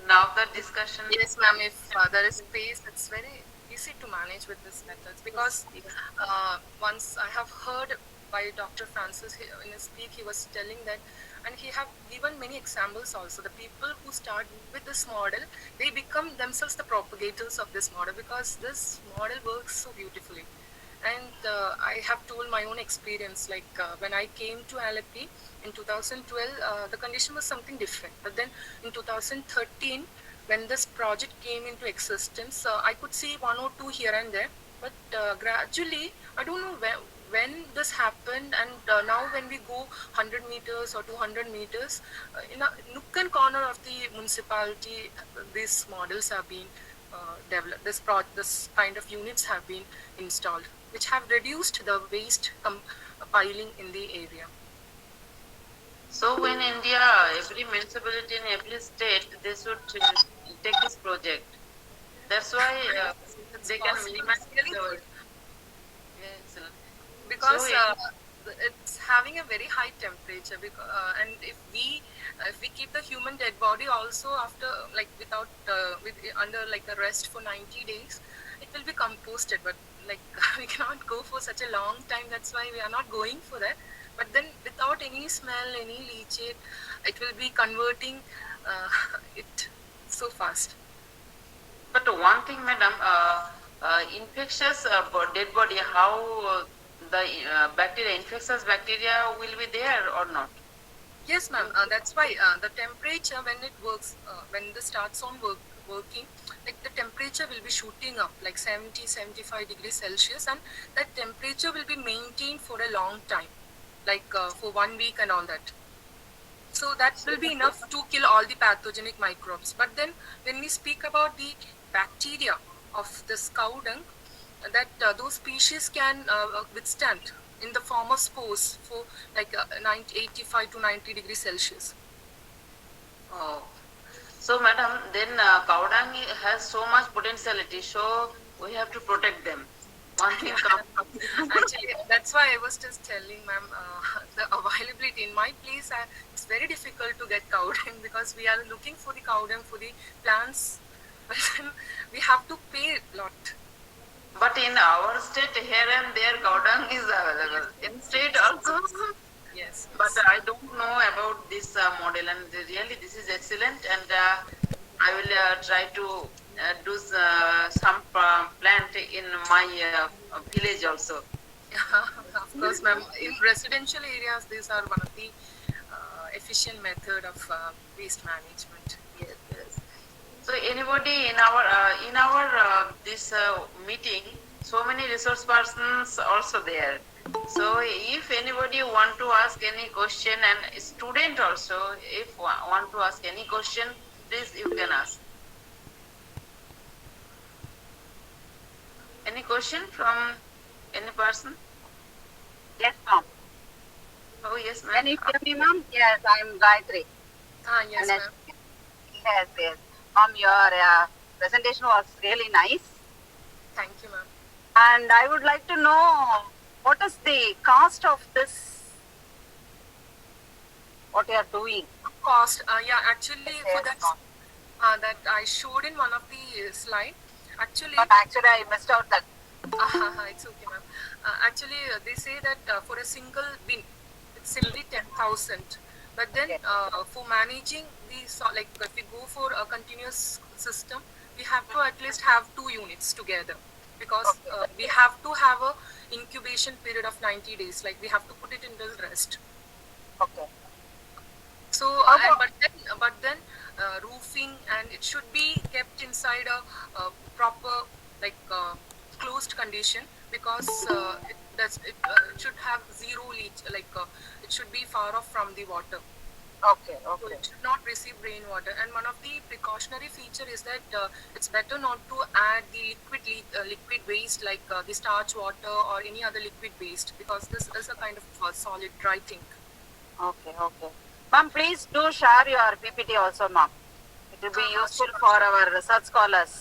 Now the discussion. Yes, ma'am. If there is space, it's very easy to manage with this methods, because once I have heard by Dr. Francis in his speak, he was telling that, and he have given many examples also. The people who start with this model, they become themselves the propagators of this model, because this model works so beautifully. And I have told my own experience, like when I came to LFP in 2012, the condition was something different. But then in 2013, when this project came into existence, I could see one or two here and there. But gradually, I don't know when this happened, and now when we go 100 meters or 200 meters, in a nook and corner of the municipality, these models have been developed. This kind of units have been installed, which have reduced the waste piling in the area. So in India, every municipality in every state, they should take this project. That's why they can minimize the. Excellent. Because So, it's having a very high temperature, and if we keep the human dead body also after, like, without under like a rest for 90 days, it will be composted. But like we cannot go for such a long time. That's why we are not going for that. But then without any smell, any leachate, it will be converting it so fast. But one thing, madam, infectious dead body, how the bacteria, infectious bacteria will be there or not? Yes, ma'am. That's why the temperature, when it works, when this starts on working, like the temperature will be shooting up like 70, 75 degrees Celsius, and that temperature will be maintained for a long time, like for 1 week and all that. So that will be enough to kill all the pathogenic microbes. But then when we speak about the bacteria of this cow dung, that those species can withstand in the form of spores for like 85 to 90 degrees Celsius. Oh. So, madam, then cow dung has so much potentiality, so we have to protect them. One thing Actually, that's why I was just telling ma'am, the availability in my place, it's very difficult to get cow dung, because we are looking for the cow dung for the plants, but then we have to pay a lot. But in our state, here and there, cow dung is available. In state also. Yes. But I don't know about this model, and really this is excellent, and I will try to do some plant in my village also. Of course, ma'am. In residential areas, these are one of the efficient method of waste management. Yes, yes. So anybody in our this meeting, so many resource persons also there. So if anybody want to ask any question, and student also, if want to ask any question, please you can ask. Any question from any person? Yes, ma'am. Oh yes, ma'am. Can you hear me, ma'am? Yes, I'm Gayatri. Yes, And ma'am. Yes, yes. Ma'am, your presentation was really nice. Thank you, ma'am. And I would like to know what is the cost of this, what you are doing? Cost, yeah, actually for Yes, that, ma'am. that I showed in one of the slide. Actually, But actually, I missed out that. it's okay, ma'am. Actually, they say that for a single bin, it's simply 10,000. But then Okay. for managing the like if we go for a continuous system, we have to at least have 2 units together because Okay. we have to have a incubation period of 90 days. Like we have to put it in the rest. Okay. So How and about- but then roofing, and it should be kept inside a proper like closed condition because it should have zero leach, like it should be far off from the water. Okay, So okay. it should not receive rainwater. And one of the precautionary feature is that it's better not to add the liquid waste like the starch water or any other liquid waste because this is a kind of solid dry thing. Okay, okay. Ma'am, please do share your PPT also, ma'am. It will be useful Sure. for our research scholars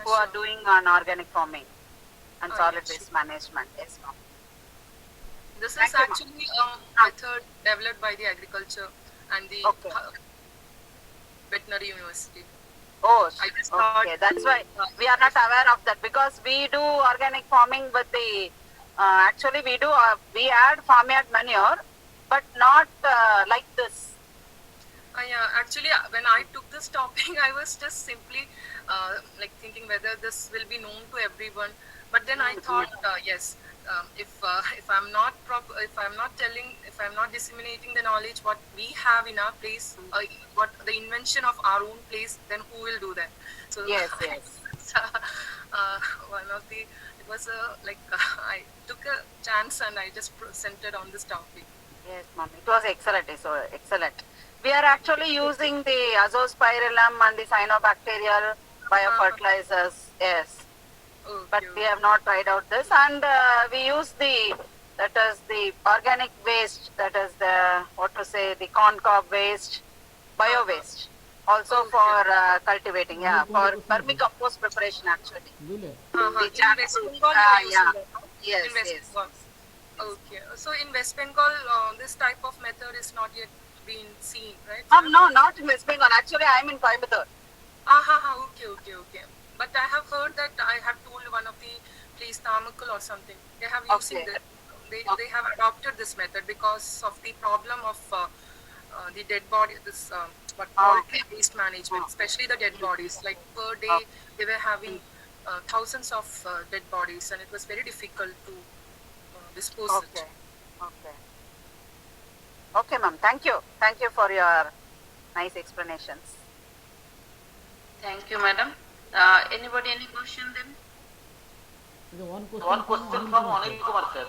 who are Sure. doing on organic farming and solid Yes, waste management. Yes, ma'am. This Thank is you, ma'am. actually a method developed by the agriculture and the Okay. veterinary university. Oh, I just thought, okay. That's why we are not aware of that because we do organic farming with the. Actually, we add farmyard manure, but not like this. yeah, actually, when I took this topic, I was just simply like thinking whether this will be known to everyone. But then I thought, yes, if I'm not if I'm not telling, if I'm not disseminating the knowledge what we have in our place, what the invention of our own place, then who will do that? So Yes, yes. it's, one of the it was like I took a chance and I just centered on this topic. Yes, ma'am. It was excellent. So excellent. We are actually using the azospirillum and the cyanobacterial biofertilizers. Yes. Okay, But we have not tried out this, and we use that is the organic waste, that is the what to say, the corn cob waste, bio waste, also Okay. for cultivating, yeah, for vermicompost preparation actually. In The West jackfruit, Bengal, you are yeah, using that, no? yes, In West yes. Bengal. Okay. So in West Bengal, this type of method is not yet been seen, right? No, not in West Bengal. Actually, I am in Coimbatore. Okay. But I have heard that I have told one of the place Tamakul or something. They have using Okay. that. They have adopted this method because of the problem of the dead body. This what poultry waste management, especially the dead bodies. Like per day, they were having thousands of dead bodies, and it was very difficult to dispose Okay, it. okay. Okay, ma'am. Thank you. Thank you for your nice explanations. Thank you, madam. Anybody, any question then? Okay, one One question from Anil Kumar sir.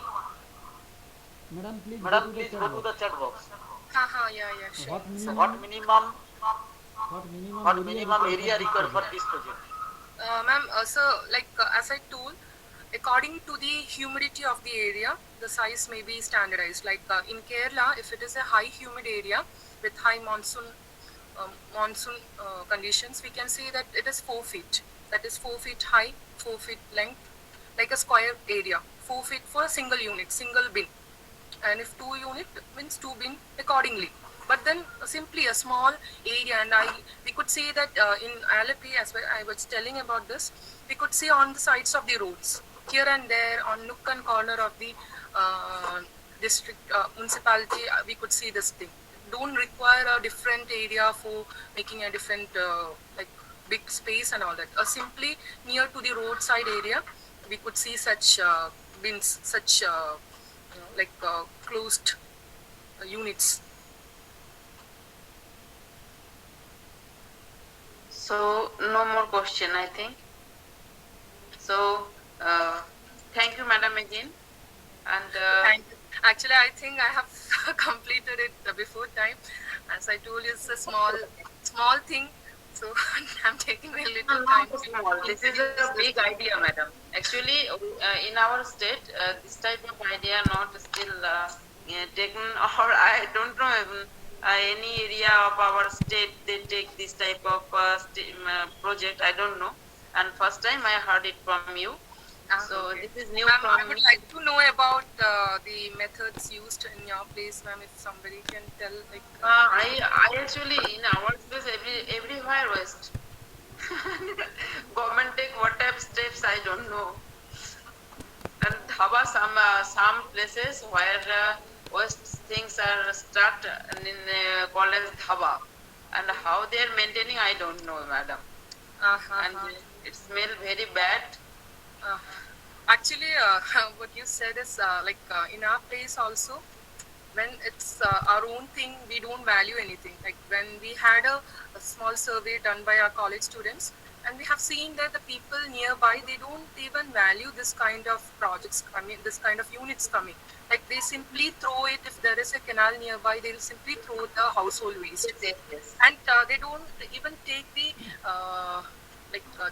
Madam, please Madam, go please to go the to chat the box. chat box. Yeah, sure. What minimum, What minimum area required for this project? Ma'am, so like as I told, according to the humidity of the area, the size may be standardized. Like in Kerala, if it is a high humid area with high monsoon conditions, we can say that it is 4 feet. That is 4 feet high, 4 feet length, like a square area. 4 feet for a single unit, single bin. And if 2 unit means 2 bin accordingly. But then simply a small area, and we could see that in Alleppey, as well, I was telling about this, we could see on the sides of the roads, here and there, on nook and corner of the district municipality, we could see this thing. Don't require a different area for making a different like big space and all that. Simply near to the roadside area, we could see such bins, such like closed units. So no more question, I think. So thank you, madam, again. And Thank you. Actually, I think I have completed it before time. As I told you, it's a small thing. So I'm taking a little time. not small. This is a big idea, madam. Actually, in our state, this type of idea not still taken, or I don't know even any area of our state they take this type of project. I don't know, and first time I heard it from you. So Okay. this is new Ma'am, from I would me. like to know about the methods used in your place, ma'am. If somebody can tell, like. I actually in our place everywhere waste. Government take what type steps I don't know. And dhaba some places where waste things are start in called as dhaba, and how they are maintaining I don't know, madam. And it smell very bad. Actually, what you said is in our place also, when it's our own thing, we don't value anything. Like when we had a small survey done by our college students, and we have seen that the people nearby, they don't even value this kind of projects. I mean, this kind of units coming. Like they simply throw it. If there is a canal nearby, they'll simply throw the household waste, Yes. and they don't even take the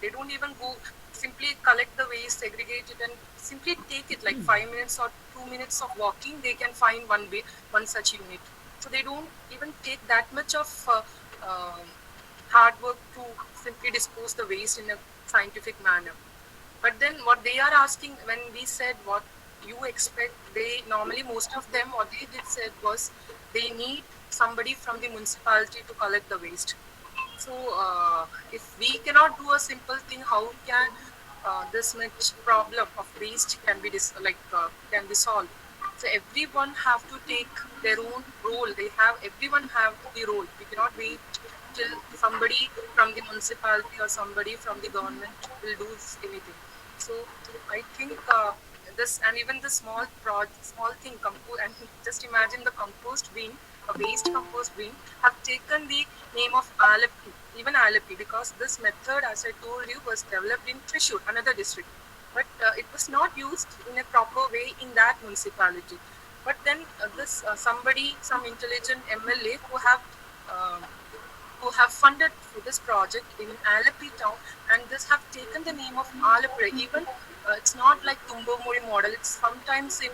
they don't even go simply collect the waste, segregate it, and simply take it. Like 5 minutes or 2 minutes of walking, they can find one such unit. So they don't even take that much of hard work to simply dispose the waste in a scientific manner. But then what they are asking, when we said what you expect, they normally, most of them, what they did said was they need somebody from the municipality to collect the waste. So if we cannot do a simple thing, how can this much problem of waste can be can be solved? So everyone have to take their own role. Everyone have the role. We cannot wait till somebody from the municipality or somebody from the government will do anything. So I think this, and even the small thing, and just imagine the compost bin, a waste compost bin, have taken the name of Alapi, even Alapi, because this method, as I told you, was developed in Thrissur, another district. But it was not used in a proper way in that municipality. But then some intelligent MLA uh, who have funded for this project in Alapi town, and this have taken the name of Alapura. Even it's not like Tumbamuri model. It's sometimes in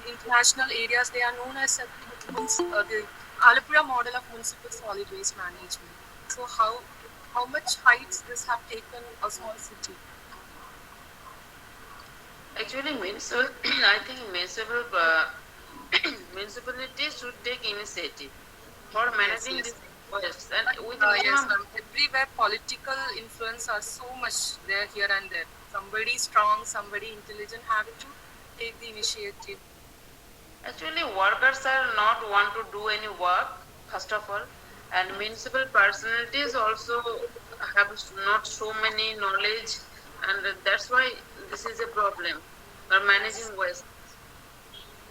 international areas they are known as the Alapura model of municipal solid waste management. So how much heights this have taken a small city? Actually, municipal, I think municipal municipalities should take initiative for managing yes. this waste, and with Yes, minimum. ma'am. Everywhere political influence are so much there, here and there. Somebody strong, somebody intelligent have to take the initiative. Actually, workers are not want to do any work, first of all, and municipal personalities also have not so many knowledge, and that's why this is a problem for managing waste.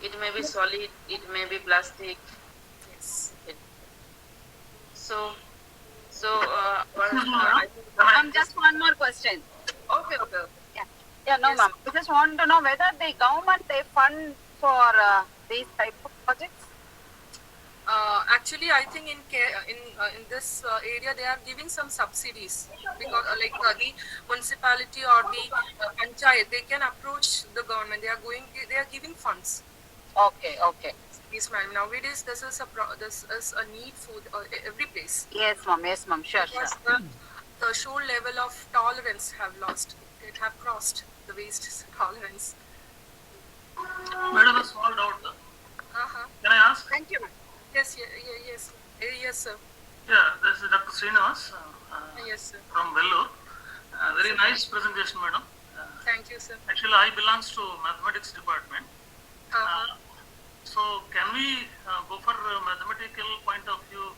It may be solid, it may be plastic. Yes. So, Ma'am, I think just one more question. okay. Yeah, yeah, no, Yes. ma'am. We just want to know whether the government they fund for these type of projects. Actually, I think in this area they are giving some subsidies, because the municipality or the panchayat, they can approach the government. They are giving funds. Okay, okay. Yes, ma'am. Nowadays, this is a need for every place. Yes, ma'am. Yes, ma'am. Sure, sure. Because the threshold level of tolerance have lost. It have crossed the waste tolerance. Madam, a small doubt. Can I ask? Thank you. Yes, yes, yes, sir. Yeah, this is Dr. Srinivas Yes, sir. from Vellore. Very nice presentation, madam. Thank you, sir. Actually, I belongs to mathematics department. So, can we go for a mathematical point of view,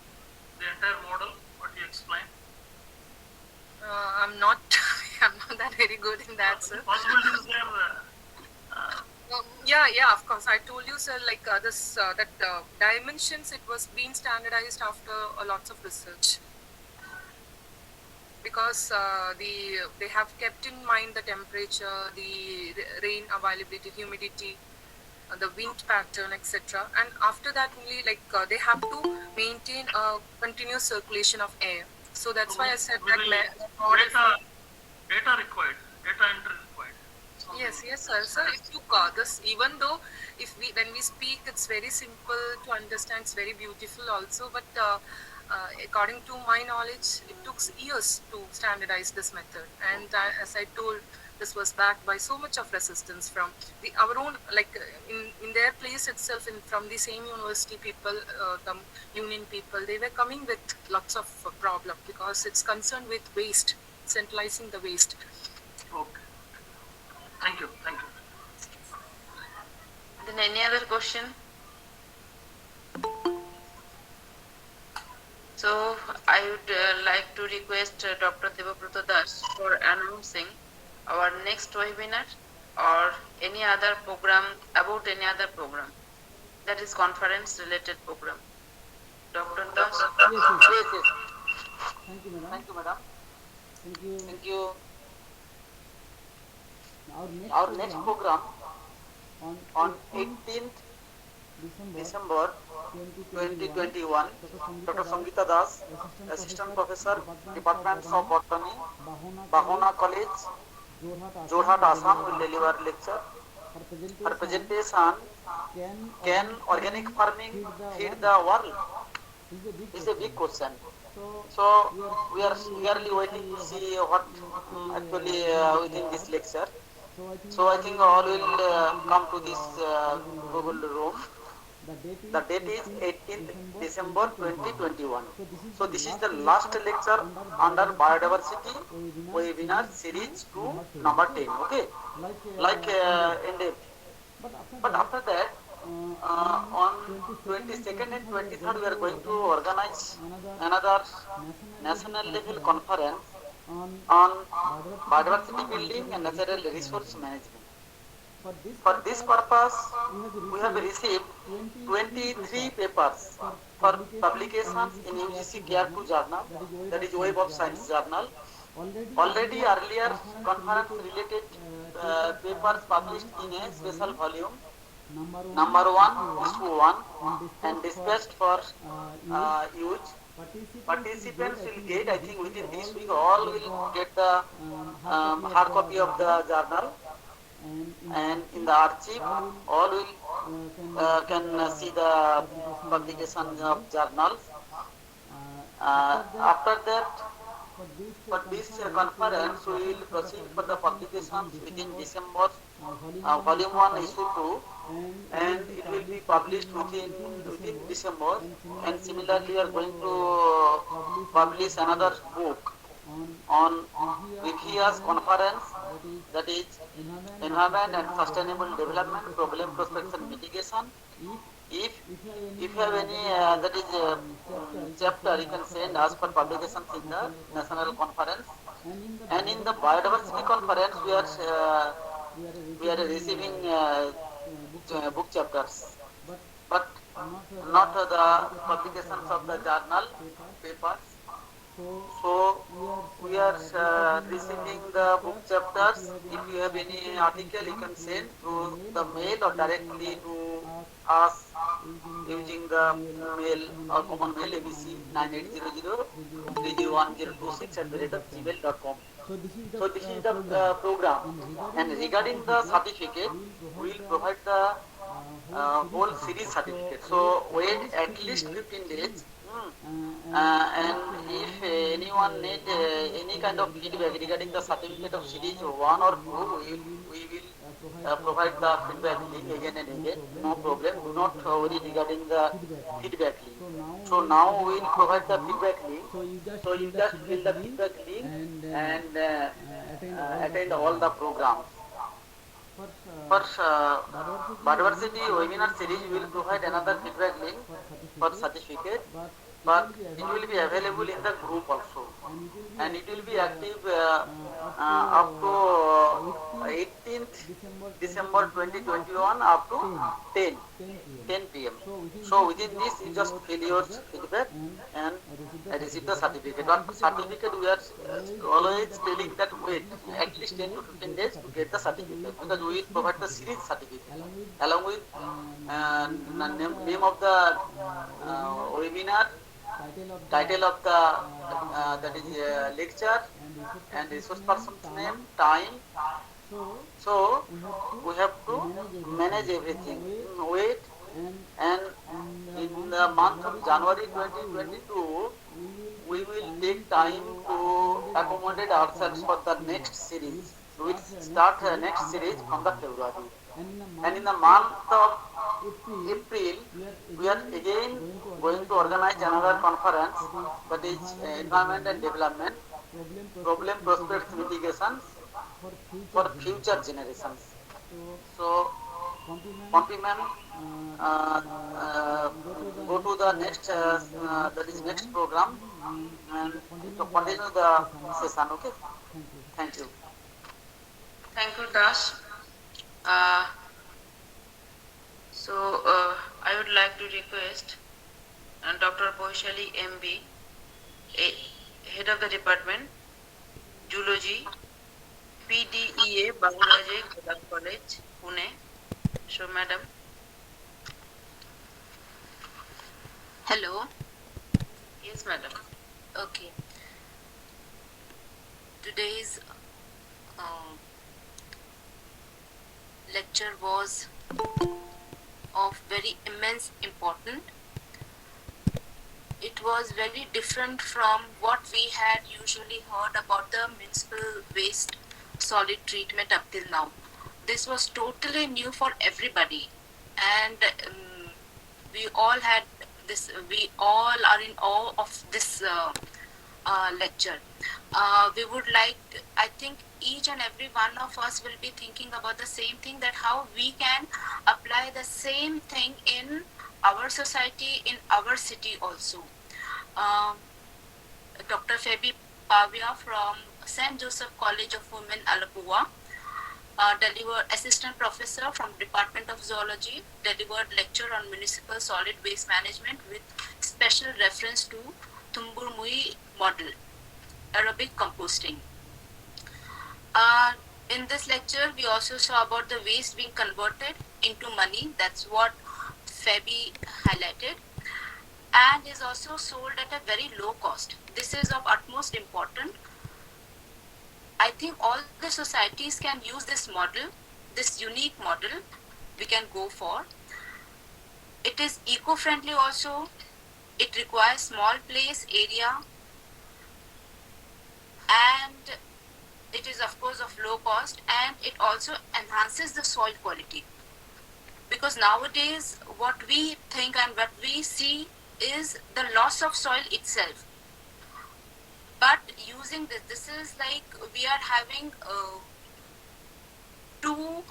the entire model, what you explained? I'm not that very good in that, sir. Possibilities is there. Yeah, of course. I told you, sir, that dimensions, it was being standardized after a lots of research. Because they have kept in mind the temperature, the rain availability, humidity, the wind pattern, etc. And after that only, they have to maintain a continuous circulation of air. So that's why I said that Data required, data entry required. Yes, yes, sir. Sir, it took this, even though if we when we speak, it's very simple to understand, it's very beautiful also. But according to my knowledge, it took years to standardize this method. And as I told, this was backed by so much of resistance from the our own, like in their place itself, from the same university people, the union people, they were coming with lots of problem because it's concerned with waste, centralizing the waste. Okay. Thank you. Thank you. Then any other question? So I would like to request Dr. Debabrata Das for announcing our next webinar or any other program, about any other program, that is conference related program. Dr. Das? Yes, yes. Thank you, madam. Thank you, madam. Thank you. Thank you. Our Our next next program program on on 18th 18th December December 2021, 2021, Dr. Dr. Sangita Sangita Das, Das, Assistant Assistant Professor, Professor, Department Department of of Botany, Botany, Bahuna Bahuna College, College, Jorhat, Jorhat, Assam, Assam will will deliver deliver lecture. lecture. Her Her presentation, presentation, Can can organic organic farming farming feed feed the the world? world? Is Is a a big big question. question. So So we we are are eagerly eagerly waiting waiting to to see see what what actually actually within this within this lecture. lecture. So So I I think think all all will will come come to to this this Google Google room. room. The date The is date is 18th 18th December December 2021. 2021. So this is So the this is last the last lecture lecture under under biodiversity biodiversity webinar webinar series series 2 2 number number 10. 10. Okay, Okay, like like in in depth. depth. But after But that, after that, on on 22nd and 22nd and 23rd, 23rd, we we are are going to going to organize organize another another national national level level conference conference on on biodiversity biodiversity building building and and natural natural resource resource management. management. For this For this purpose, purpose, we we have have received received 23 23 papers papers for for publications in publications in UGC Care 2 UGC Care Journal, 2 journal, that is Web that of is Web Science of Journal. Science journal. Already Already earlier earlier conference conference related related papers papers published in in a a special special volume. volume, Number number 1 1 is is to to 1, 1 and and dispatched dispatched for for use. use. Participants will get, Participants I will think get, within I this think week, within all this week, will all get will the get the hard hard copy copy of of the the journal. journal, And in the and in archive, the archive, all all will can can see see the the publication publication of of journals. after After that, that, for for this this conference, conference, we we will will proceed proceed for for the the publications publications within within December, December, volume 1 volume 1 issue issue 2, 2, and and it it will will be be published published within within December. December. And And similarly, similarly, we we are are going going to to publish publish another another book book on on Vikia's Wikia's conference, conference, that that is is Environment Environment and and Sustainable Sustainable Development, Development, Problem Problem Prospection Prospection Mitigation. Mitigation. If If if you have if any you have any that is chapter, you can chapter, send you as can per send as per publications in the publications in the national national conference. conference. And in the And in the biodiversity biodiversity conference, conference, we are we are receiving receiving book chapters, book chapters, but but not not the the publications publications of of the the journal journal papers. papers. So So we we are are receiving the receiving book the book chapters. If chapters. you have If you any have any article, article, you can you can send send through through the the mail mail or or directly directly to to us us using using the the mail mail or or common common mail mail ABC ABC 9800 9800 at the rate of 3011026 gmail.com. So this is the So this is the program. program. And And regarding the regarding the certificate, certificate, we we will will provide provide the the whole whole series series certificate. certificate. So So wait wait at at least least 15 15 days. days. And And if if anyone anyone needs need any any kind kind of of feedback feedback regarding regarding the the certificate certificate of of series series 1 1 or or 2, 2, we we will will provide provide the the feedback feedback link link again again and and again. again. No No problem. problem. Do Do not not worry worry regarding regarding the the feedback link. feedback link. So now So we will now we provide will the provide the feedback link. feedback link. So you just So fill you the just feedback fill the link feedback link and and attend all attend the all the programs. programs. First, First, biodiversity biodiversity webinar webinar series series will will provide provide another another feedback feedback link link for for certificate, certificate, but but it it will will be be available available in in the the group group also, also, and and it it will will be be active active up to up to 18th 18th December December 2021 2021 up to up to 10 10 p.m. 10 p.m. So within So this, within you just this, you fill just your fill your feedback feedback and and receive the receive the certificate. certificate. But But certificate certificate, we we are are always always telling telling that that wait wait at at least least 10 10 to to 15 15 days days to to get get the the certificate, certificate, because because we we will will provide provide the the series series certificate certificate along with name of the webinar, title title of of the the that that is is lecture lecture, and and resource resource person's name, person's name, time, time, So we we have have to to manage manage everything. everything. Wait, Wait, and and in in the the month month of of January January 2022, 2022, we we will will take take time time to to accommodate accommodate ourselves ourselves for for the the next next series. We will series. We will start next start series next from the series from the February. February. And in the And in month the of month of April, April, we are we are again again going to going organize to another organize another conference, conference, that that is is environment environment and and development, development, problem problem prospects prospects mitigation mitigation for future for future generations. generations. So, So, compliment, countrymen, uh, uh, go to the go to next, the next next that is next program, program, and and continue to the continue the session. Okay? session. Okay, Thank you. thank you. Thank you, Dash. Uh, I would like to request Dr. Boishali MB, Head of the Department, Zoology, PDEA, Bangladesh, Godal College, Pune. So, Madam. Hello. Yes, Madam. Okay. Today's uh, lecture was of very immense importance. It was very different from what we had usually heard about the municipal waste solid treatment up till now. This was totally new for everybody, and we all had this. We all are in awe of this lecture. We would like, I think each and every one of us will be thinking about the same thing, that how we can apply the same thing in our society, in our city also. Um, Dr. Febi Pavia from St. Joseph College of Women, Alapua, delivered assistant professor from Department of Zoology, delivered lecture on municipal solid waste management with special reference to Tumburmui model, aerobic composting. In this lecture, we also saw about the waste being converted into money. That's what Febi highlighted, and is also sold at a very low cost. This is of utmost importance. I think all the societies can use this model, this unique model we can go for. It is eco-friendly also. It requires small place area, and it is of course of low cost, and it also enhances the soil quality. Because nowadays what we think and what we see is the loss of soil itself. But using this is like we are having two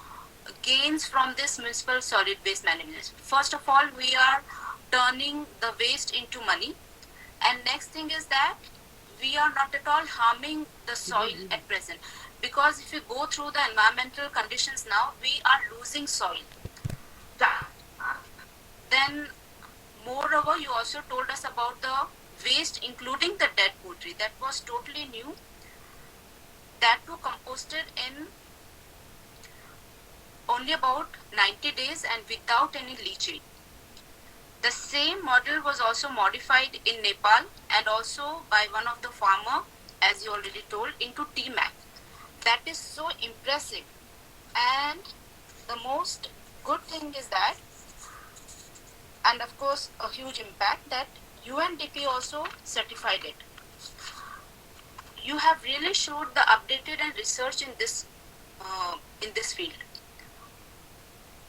gains from this municipal solid waste management. First of all, we are turning the waste into money, and next thing is that we are not at all harming the soil at present, because if you go through the environmental conditions now, we are losing soil. Then moreover, you also told us about the waste including the dead poultry. That was totally new. That too composted in only about 90 days and without any leachate. The same model was also modified in Nepal and also by one of the farmer, as you already told, into TMAC. That is so impressive. And the most good thing is that, and of course a huge impact, that UNDP also certified it. You have really showed the updated and research in this field.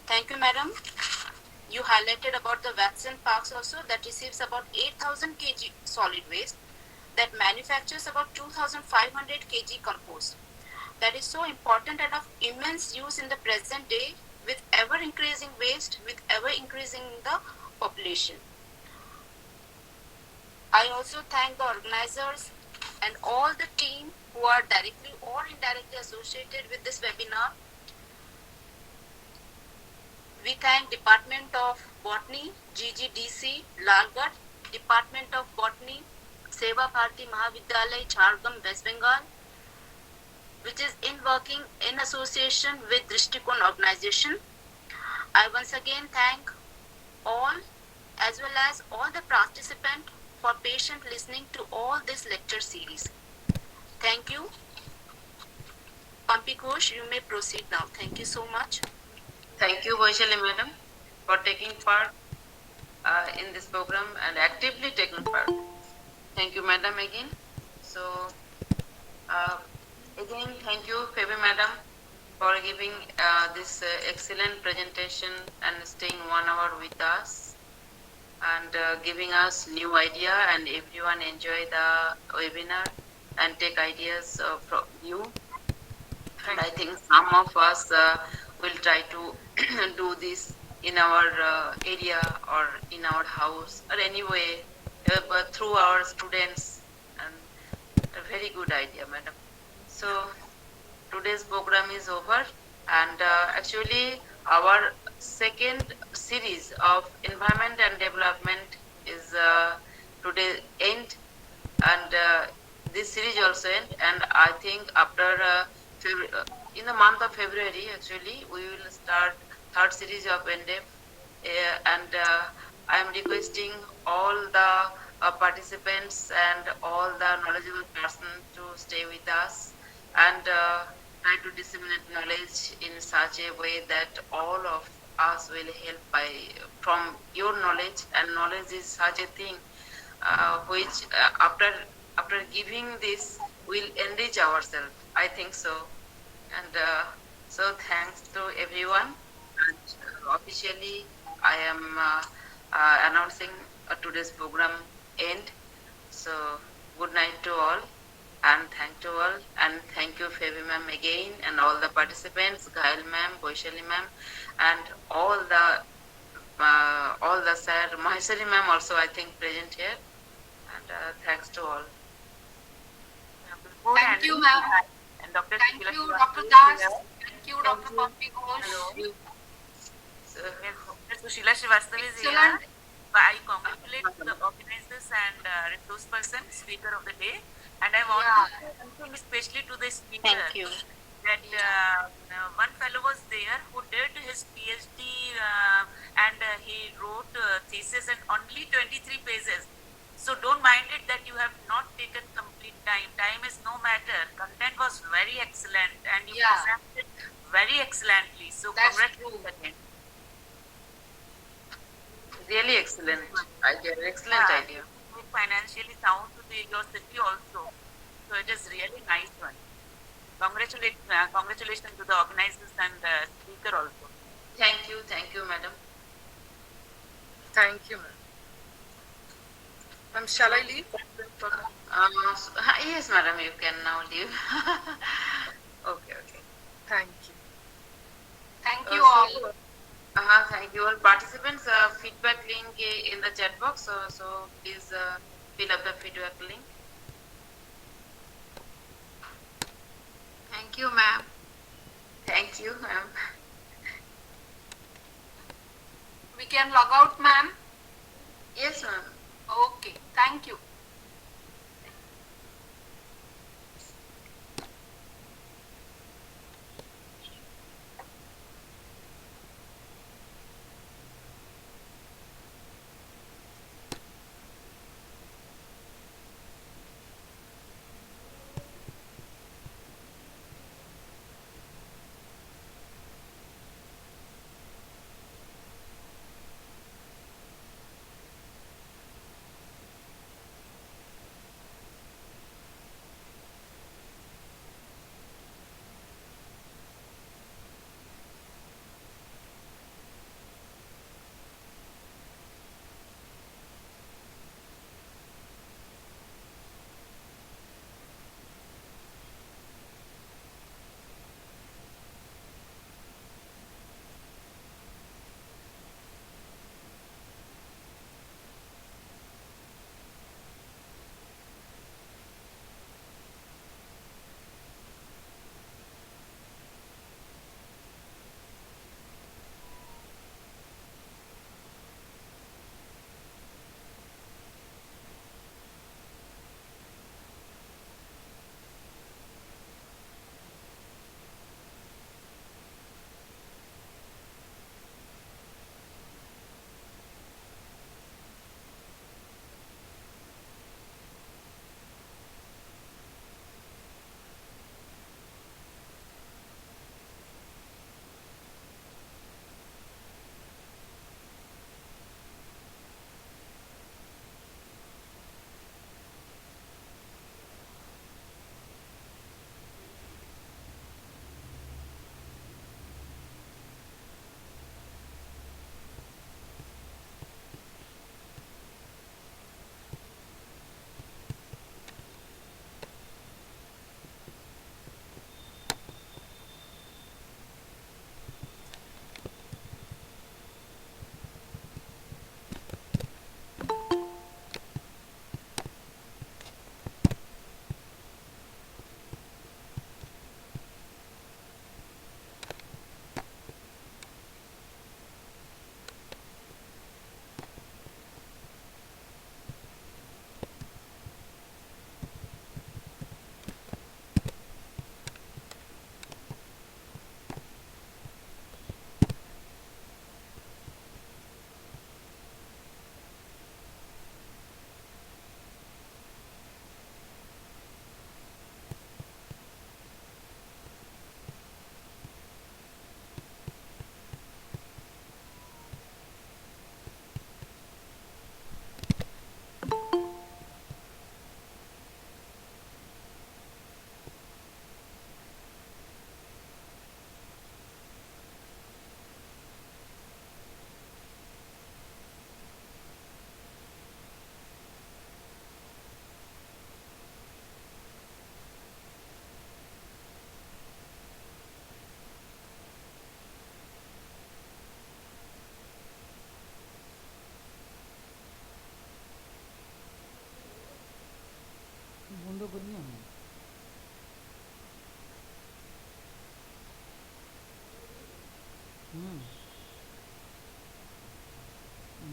Thank you, madam. You highlighted about the Watson Parks also, that receives about 8,000 kg solid waste, that manufactures about 2,500 kg compost. That is so important and of immense use in the present day, with ever increasing waste, with ever increasing the population. I also thank the organizers and all the team who are directly or indirectly associated with this webinar. We thank Department of Botany, GGDC, Lalgarh, Department of Botany, Seva Bharati Mahavidyalaya, Jharkhand, West Bengal, which is in working in association with Drishtikon organization. I once again thank all as well as all the participants for patient listening to all this lecture series. Thank you. Pampi Ghosh, you may proceed now. Thank you so much. Thank you, Vaishali madam, for taking part in this program and actively taking part. Thank you, madam, again. So, uh, again, thank you, Feby madam, for giving this excellent presentation and staying 1 hour with us and giving us new idea, and everyone enjoy the webinar and take ideas from you. And I think some of us will try to do this in our area or in our house or anyway, but through our students. And a very good idea, madam. So today's program is over, and actually our second series of environment and development is today end, and this series also end, and I think after in the month of February actually we will start third series of NDEF, and I am requesting all the participants and all the knowledgeable persons to stay with us and try to disseminate knowledge in such a way that all of us will help by from your knowledge, and knowledge is such a thing which after giving this will enrich ourselves. I think so, and so thanks to everyone. And officially, I am announcing today's program end. So good night to all, and thank to all, and thank you Feby ma'am again, and all the participants, Gail ma'am, Vaishali ma'am, and all the sir, Maheshwari ma'am also I think present here, and thanks to all. Thank you, ma'am. And Dr. Thank Shikila you, Srivastava Dr. is Das. here. Thank you, Dr. Pampi Ghosh. Hello. So, Sushila Srivastava is here. Excellent. I congratulate the organizers and resource person, speaker of the day. And I want to thank especially to the speaker. Thank you. That one fellow was there who did his PhD and he wrote thesis in only 23 pages. So don't mind it that you have not taken complete time. Time is no matter. Content was very excellent and you presented very excellently. So That's congratulations true. again. really excellent idea, excellent idea. Financially sound to your city also. So it is really nice one. Congratulations to the organizers and speaker also. Thank you, madam. Thank you, ma'am. Ma'am, shall I leave? Yes, madam, you can now leave. Okay. Thank you. Thank you all. Thank you all participants. Feedback link in the chat box. So please fill up the feedback link. Thank you, ma'am. Thank you, ma'am. We can log out, ma'am. Yes, ma'am. Okay. Thank you.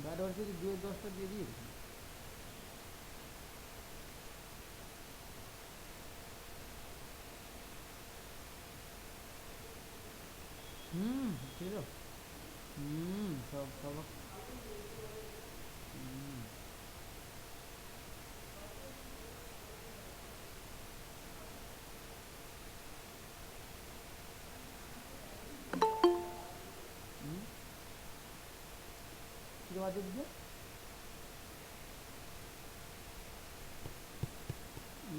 Guard varsity 2-10টা দিয়ে দিয়েছি। ছিল সব সব जमा दे दीजिए।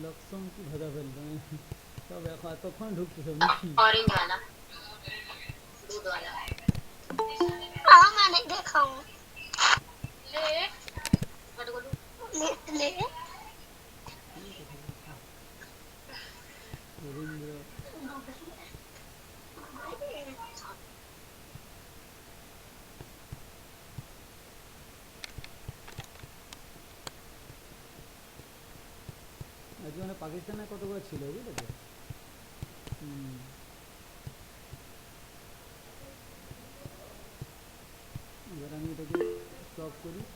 लक्ष्म की भजा फैल रहे हैं सब तो कौन ढूंढते सब मिठी ऑरेंज वाला दूध वाला हाँ मैंने देखा हूँ ले ले মানে পাকিস্তানে কতগুলো ছিল বুঝলে তো। এবার আমি এটাকে